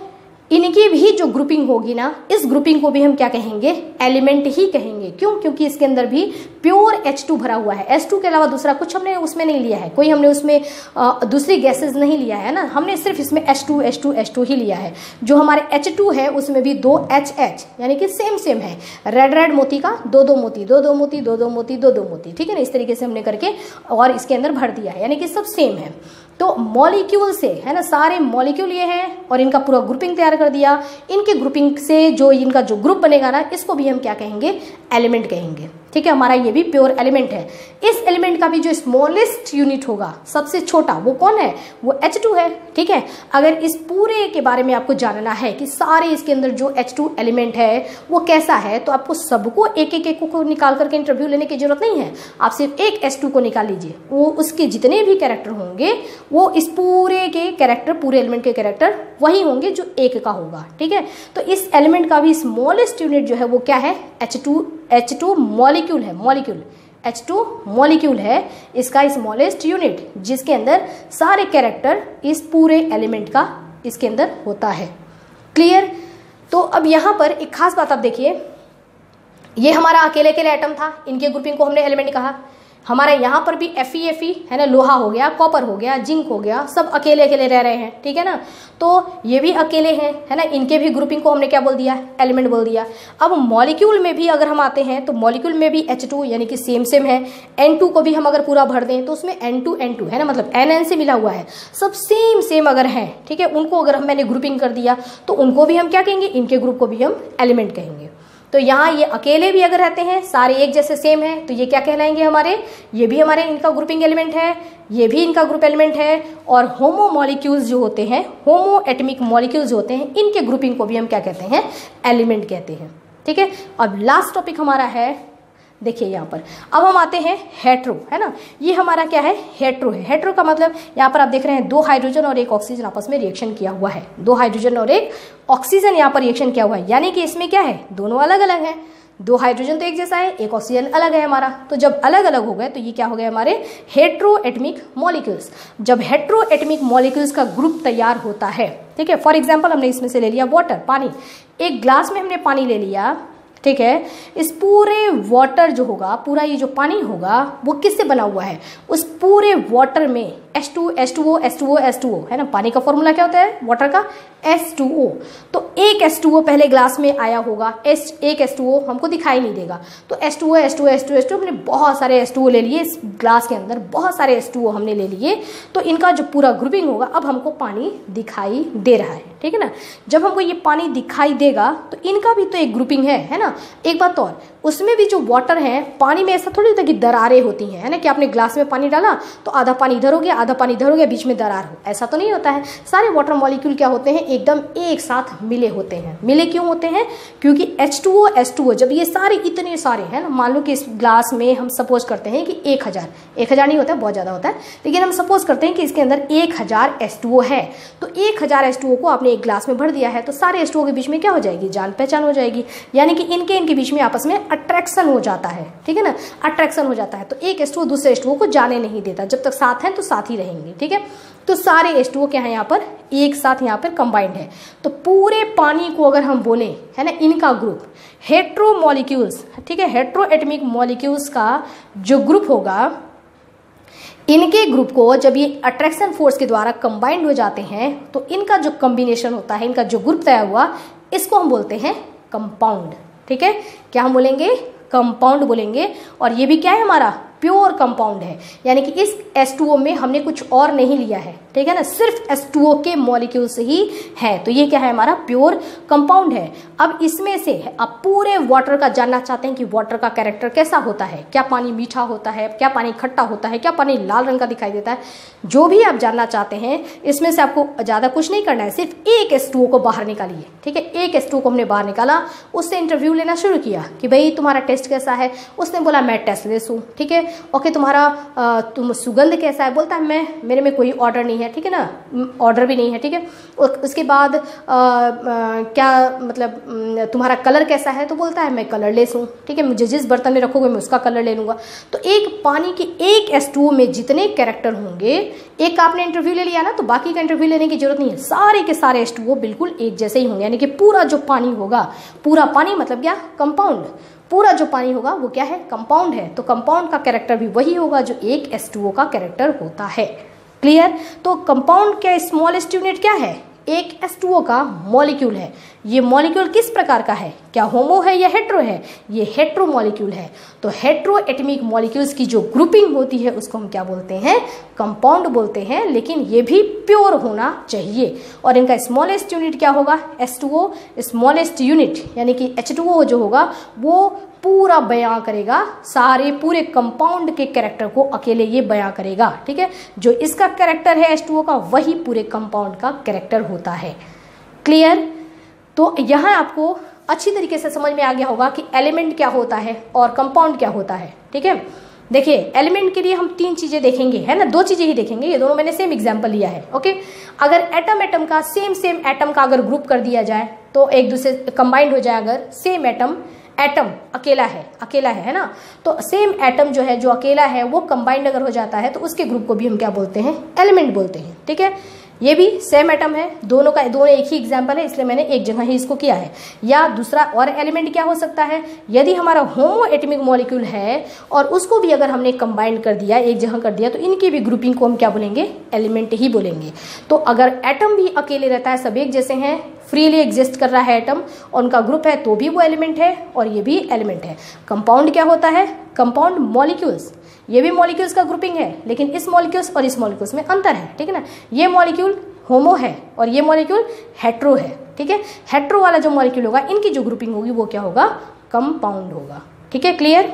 इनकी भी जो ग्रुपिंग होगी ना, इस ग्रुपिंग को भी हम क्या कहेंगे, एलिमेंट ही कहेंगे। क्यों? क्योंकि इसके अंदर भी प्योर H2 भरा हुआ है। H2 के अलावा दूसरा कुछ हमने उसमें नहीं लिया है, कोई हमने उसमें दूसरी गैसेज नहीं लिया है ना, हमने सिर्फ इसमें H2 ही लिया है। जो हमारे H2 है उसमें भी 2 HH यानी कि सेम है। रेड मोती का 2 मोती, 2 मोती, 2 मोती, 2 मोती, ठीक है ना, इस तरीके से हमने करके और इसके अंदर भर दिया है, यानी कि सब सेम है। तो मॉलिक्यूल से है ना, सारे मॉलिक्यूल ये हैं और इनका पूरा ग्रुपिंग तैयार कर दिया। इनके ग्रुपिंग से जो इनका जो ग्रुप बनेगा ना, इसको भी हम क्या कहेंगे, एलिमेंट कहेंगे। ठीक है, हमारा ये भी प्योर एलिमेंट है। इस एलिमेंट का भी जो स्मॉलेस्ट यूनिट होगा, सबसे छोटा, वो कौन है, वो H2 है। ठीक है, अगर इस पूरे के बारे में आपको जानना है कि सारे इसके अंदर जो H2 एलिमेंट है वो कैसा है, तो आपको सबको एक को निकाल करके इंटरव्यू लेने की जरूरत नहीं है। आप सिर्फ एक H2 को निकाल लीजिए, वो उसके जितने भी कैरेक्टर होंगे वो इस पूरे के कैरेक्टर, पूरे एलिमेंट के कैरेक्टर वही होंगे जो एक का होगा। ठीक है, तो इस एलिमेंट का भी स्मॉलेस्ट यूनिट जो है वो क्या है, H2 मॉलिक्यूल है। H2 मॉलिक्यूल है इसका स्मॉलेस्ट यूनिट, जिसके अंदर सारे कैरेक्टर इस पूरे एलिमेंट का इसके अंदर होता है। क्लियर? तो अब यहाँ पर एक खास बात आप देखिए, ये हमारा अकेले एटम था, इनके ग्रुपिंग को हमने एलिमेंट कहा। हमारे यहाँ पर भी Fe है ना, लोहा हो गया, कॉपर हो गया, जिंक हो गया, सब अकेले रह रहे हैं। ठीक है ना, तो ये भी अकेले हैं, है ना, इनके भी ग्रुपिंग को हमने क्या बोल दिया, एलिमेंट बोल दिया। अब मॉलिक्यूल में भी अगर हम आते हैं तो मॉलिक्यूल में भी H2 यानी कि सेम है। N2 को भी हम अगर पूरा भर दें तो उसमें N2 है ना, मतलब NN से मिला हुआ है, सब सेम अगर है, ठीक है, उनको अगर मैंने ग्रुपिंग कर दिया तो उनको भी हम क्या कहेंगे, इनके ग्रुप को भी हम एलिमेंट कहेंगे। तो यहाँ ये अकेले भी अगर रहते हैं, सारे एक जैसे सेम है, तो ये क्या कहलाएंगे हमारे, ये भी हमारे इनका ग्रुपिंग एलिमेंट है, ये भी इनका ग्रुप एलिमेंट है। और होमो मॉलिक्यूल्स जो होते हैं, होमो एटमिक मॉलिक्यूल्स होते हैं, इनके ग्रुपिंग को भी हम क्या कहते हैं, एलिमेंट कहते हैं। ठीक है, अब लास्ट टॉपिक हमारा है, देखिए यहाँ पर अब हम आते हैं हेट्रो, है ना, ये हमारा क्या है, हेट्रो है। हेट्रो का मतलब यहाँ पर आप देख रहे हैं 2 हाइड्रोजन और 1 ऑक्सीजन आपस में रिएक्शन किया हुआ है। 2 हाइड्रोजन और 1 ऑक्सीजन यहाँ पर रिएक्शन किया हुआ है, यानी कि इसमें क्या है, दोनों अलग अलग हैं। 2 हाइड्रोजन तो एक जैसा है, 1 ऑक्सीजन अलग है हमारा। तो जब अलग अलग हो गए तो ये क्या हो गए हमारे हेट्रो एटमिक मॉलिक्यूल्स। जब हेट्रो एटमिक मॉलिक्यूल्स का ग्रुप तैयार होता है, ठीक है, फॉर एग्जाम्पल हमने इसमें से ले लिया वाटर, पानी, एक ग्लास में हमने पानी ले लिया, ठीक है, इस पूरे वाटर जो होगा, पूरा ये जो पानी होगा वो किससे बना हुआ है, उस पूरे वाटर में H2O है ना, पानी का फॉर्मूला क्या होता है वाटर का, H2O। तो एक H2O पहले ग्लास में आया होगा, एक H2O हमको दिखाई नहीं देगा, तो H2O हमने बहुत सारे H2O ले लिए, इस ग्लास के अंदर बहुत सारे H2O हमने ले लिए, तो इनका जो पूरा ग्रुपिंग होगा, अब हमको पानी दिखाई दे रहा है। ठीक है ना, जब हमको ये पानी दिखाई देगा तो इनका भी तो एक ग्रुपिंग है ना। एक बात और, उसमें भी जो वाटर है, पानी में ऐसा थोड़ी होता है कि दरारें होती हैं, है ना, कि आपने ग्लास में पानी डाला तो आधा पानी इधर हो गया, आधा पानी इधर हो गया, बीच में दरार हो, ऐसा तो नहीं होता है। सारे वाटर मॉलिक्यूल क्या होते हैं, एकदम एक साथ मिले होते हैं। मिले क्यों होते हैं, क्योंकि H2O जब ये सारे इतने सारे हैं ना, मान लो कि इस ग्लास में हम सपोज करते हैं कि 1000 नहीं होता है, बहुत ज़्यादा होता है, लेकिन हम सपोज करते हैं कि इसके अंदर 1000 H2O है, तो 1000 H2O को आपने एक ग्लास में भर दिया है, तो सारे H2O के बीच में क्या हो जाएगी, जान पहचान हो जाएगी, यानी कि इनके बीच में आपस में अट्रैक्शन हो जाता है। ठीक है ना, अट्रैक्शन हो जाता है, तो एक H2O दूसरे H2O को जाने नहीं देता, जब तक साथ हैं तो साथ ही रहेंगे। ठीक है, तो सारे H2O क्या है यहाँ पर, एक साथ यहाँ पर कंबाइंड है। तो पूरे पानी को अगर हम बोले, है ना, इनका ग्रुप हेट्रो मॉलिक्यूल्स, ठीक है, हेट्रो एटमिक मॉलिक्यूल्स का जो ग्रुप होगा, इनके ग्रुप को जब ये अट्रैक्शन फोर्स के द्वारा कंबाइंड हो जाते हैं तो इनका जो कॉम्बिनेशन होता है, इनका जो ग्रुप तैयार हुआ, इसको हम बोलते हैं कंपाउंड। ठीक है, क्या हम बोलेंगे, कंपाउंड बोलेंगे। और ये भी क्या है हमारा, प्योर कंपाउंड है, यानी कि इस H2O में हमने कुछ और नहीं लिया है। ठीक है ना, सिर्फ H2O के मॉलिक्यूल्स ही है, तो ये क्या है हमारा प्योर कंपाउंड है। अब इसमें से आप पूरे वाटर का जानना चाहते हैं कि वाटर का कैरेक्टर कैसा होता है, क्या पानी मीठा होता है, क्या पानी खट्टा होता है, क्या पानी लाल रंग का दिखाई देता है, जो भी आप जानना चाहते हैं, इसमें से आपको ज़्यादा कुछ नहीं करना है, सिर्फ एक H2O को बाहर निकालिए। ठीक है, एक H2O को हमने बाहर निकाला, उससे इंटरव्यू लेना शुरू किया कि भाई तुम्हारा टेस्ट कैसा है, उसने बोला मैं टेस्टलेस हूँ। ठीक है, ओके, तुम्हारा तुम सुगंध कैसा है, बोलता है मेरे में कोई ऑर्डर नहीं है। ठीक है ना, ऑर्डर भी नहीं है, ठीक है। उसके बाद क्या मतलब तुम्हारा कलर कैसा है, तो बोलता है मैं कलरलेस हूँ, ठीक है, मुझे जिस बर्तन में रखोगे मैं उसका कलर ले लूँगा। तो एक पानी के एक H2O में जितने कैरेक्टर होंगे, एक आपने इंटरव्यू ले लिया ना, तो बाकी का इंटरव्यू लेने की जरूरत नहीं है, सारे के सारे H2O बिल्कुल एक जैसे ही होंगे, यानी कि पूरा जो पानी होगा, पूरा पानी मतलब क्या, कंपाउंड, पूरा जो पानी होगा वो क्या है, कंपाउंड है। तो कंपाउंड का कैरेक्टर भी वही होगा जो एक H2O का कैरेक्टर होता है। क्लियर। तो कंपाउंड का स्मॉलेस्ट यूनिट क्या है, एक H2O का मॉलिक्यूल है। ये मॉलिक्यूल किस प्रकार का है, क्या होमो है या हेट्रो है, ये हेट्रो मॉलिक्यूल है। तो हेट्रो एटॉमिक मॉलिक्यूल्स की जो ग्रुपिंग होती है उसको हम क्या बोलते हैं, कंपाउंड बोलते हैं, लेकिन ये भी प्योर होना चाहिए। और इनका स्मॉलेस्ट यूनिट क्या होगा, H2O स्मॉलेस्ट यूनिट, यानी कि H2O जो होगा वो पूरा बयां करेगा, सारे पूरे कंपाउंड के कैरेक्टर को अकेले ये बयां करेगा, ठीक है। जो इसका कैरेक्टर है H2O का, वही पूरे कंपाउंड का कैरेक्टर होता है। क्लियर। तो यहाँ आपको अच्छी तरीके से समझ में आ गया होगा कि एलिमेंट क्या होता है और कंपाउंड क्या होता है, ठीक है। देखिए एलिमेंट के लिए हम तीन चीजें देखेंगे, है ना, दो चीजें ही देखेंगे, ये दोनों मैंने सेम एग्जांपल लिया है, ओके। अगर एटम का सेम एटम का अगर ग्रुप कर दिया जाए तो एक दूसरे कंबाइंड हो जाए, अगर सेम एटम अकेला है ना, तो सेम एटम जो है, जो अकेला है, वो कंबाइंड अगर हो जाता है तो उसके ग्रुप को भी हम क्या बोलते हैं, एलिमेंट बोलते हैं, ठीक है। ये भी सेम एटम है, दोनों एक ही एग्जांपल है, इसलिए मैंने एक जगह ही इसको किया है। या दूसरा और एलिमेंट क्या हो सकता है, यदि हमारा होमो एटॉमिक मॉलिक्यूल है और उसको भी अगर हमने कंबाइंड कर दिया, एक जगह कर दिया, तो इनकी भी ग्रुपिंग को हम क्या बोलेंगे, एलिमेंट ही बोलेंगे। तो अगर एटम भी अकेले रहता है, सब एक जैसे हैं, फ्रीली एग्जिस्ट कर रहा है एटम और उनका ग्रुप है, तो भी वो एलिमेंट है और ये भी एलिमेंट है। कंपाउंड क्या होता है, कंपाउंड मॉलिक्यूल्स, ये भी मॉलिक्यूल्स का ग्रुपिंग है, लेकिन इस मॉलिक्यूल्स और इस मॉलिक्यूल्स में अंतर है, ठीक है ना। ये मॉलिक्यूल होमो है और ये मॉलिक्यूल हेट्रो है, ठीक है। हेट्रो वाला जो मॉलिक्यूल होगा, इनकी जो ग्रुपिंग होगी वो क्या होगा, कंपाउंड होगा, ठीक है। क्लियर।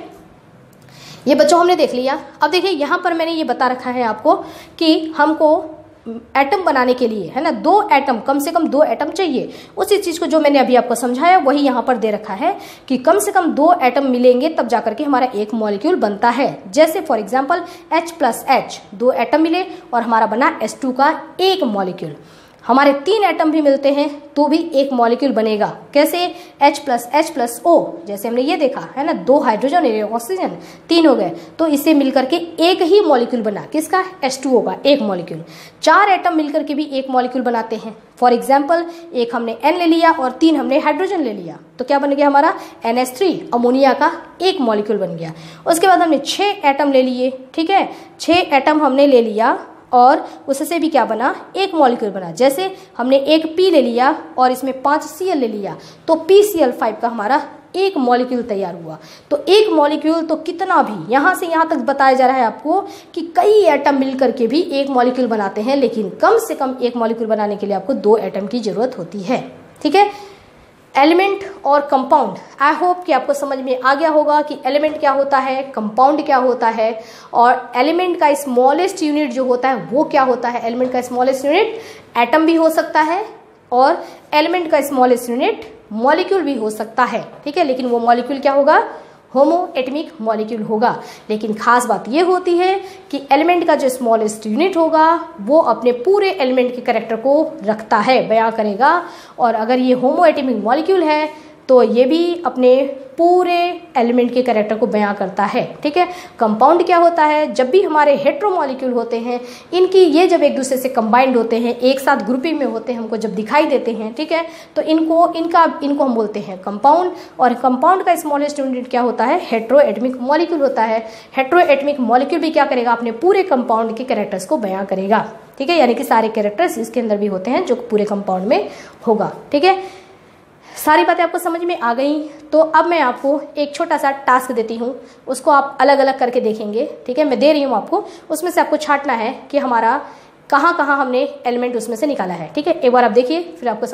ये बच्चों हमने देख लिया। अब देखिए यहाँ पर मैंने ये बता रखा है आपको कि हमको एटम बनाने के लिए, है ना, दो एटम, कम से कम दो एटम चाहिए। उसी चीज को जो मैंने अभी आपको समझाया वही यहाँ पर दे रखा है कि कम से कम दो एटम मिलेंगे तब जाकर के हमारा एक मॉलिक्यूल बनता है। जैसे फॉर एग्जांपल H+H, दो एटम मिले और हमारा बना H2 का एक मॉलिक्यूल। हमारे तीन एटम भी मिलते हैं तो भी एक मॉलिक्यूल बनेगा। कैसे, H+H+O, जैसे हमने ये देखा है ना, दो हाइड्रोजन एक ऑक्सीजन, तीन हो गए, तो इससे मिलकर के एक ही मॉलिक्यूल बना, किसका, H2O का एक मॉलिक्यूल। चार एटम मिलकर के भी एक मॉलिक्यूल बनाते हैं। फॉर एग्जाम्पल एक हमने N ले लिया और तीन हमने हाइड्रोजन ले लिया, तो क्या बन गया हमारा NH3, अमोनिया का एक मॉलिक्यूल बन गया। उसके बाद हमने 6 एटम ले लिए, ठीक है, 6 एटम हमने ले लिया और उससे भी क्या बना, एक मॉलिक्यूल बना। जैसे हमने एक P ले लिया और इसमें 5 Cl ले लिया, तो PCl5 का हमारा एक मॉलिक्यूल तैयार हुआ। तो एक मॉलिक्यूल तो कितना भी, यहाँ से यहाँ तक बताया जा रहा है आपको कि कई एटम मिलकर के भी एक मॉलिक्यूल बनाते हैं, लेकिन कम से कम एक मॉलिक्यूल बनाने के लिए आपको दो एटम की जरूरत होती है, ठीक है। एलिमेंट और कंपाउंड, आई होप कि आपको समझ में आ गया होगा कि एलिमेंट क्या होता है, कंपाउंड क्या होता है, और एलिमेंट का स्मॉलेस्ट यूनिट जो होता है वो क्या होता है। एलिमेंट का स्मॉलेस्ट यूनिट एटम भी हो सकता है और एलिमेंट का स्मॉलेस्ट यूनिट मॉलिक्यूल भी हो सकता है, ठीक है, लेकिन वो मॉलिक्यूल क्या होगा, होमो एटॉमिक मॉलिक्यूल होगा। लेकिन खास बात ये होती है कि एलिमेंट का जो स्मॉलेस्ट यूनिट होगा वो अपने पूरे एलिमेंट के कैरेक्टर को रखता है, बयां करेगा। और अगर ये होमो एटॉमिक मॉलिक्यूल है तो ये भी अपने पूरे एलिमेंट के कैरेक्टर को बयां करता है, ठीक है। कंपाउंड क्या होता है, जब भी हमारे हेट्रो मॉलिक्यूल होते हैं, इनकी ये जब एक दूसरे से कंबाइंड होते हैं, एक साथ ग्रुपिंग में होते हैं, हमको जब दिखाई देते हैं, ठीक है, तो इनको हम बोलते हैं कंपाउंड। और कंपाउंड का स्मॉलेस्ट यूनिट क्या होता है, हेट्रो एटॉमिक मॉलिक्यूल होता है। हेट्रो एटॉमिक मॉलिक्यूल भी क्या करेगा, अपने पूरे कंपाउंड के कैरेक्टर्स को बयां करेगा, ठीक है, यानी कि सारे कैरेक्टर्स इसके अंदर भी होते हैं जो पूरे कंपाउंड में होगा, ठीक है। सारी बातें आपको समझ में आ गई। तो अब मैं आपको एक छोटा सा टास्क देती हूँ, उसको आप अलग अलग करके देखेंगे, ठीक है, मैं दे रही हूँ आपको। उसमें से आपको छांटना है कि हमारा कहाँ कहाँ हमने एलिमेंट उसमें से निकाला है, ठीक है। एक बार आप देखिए फिर आपको समझ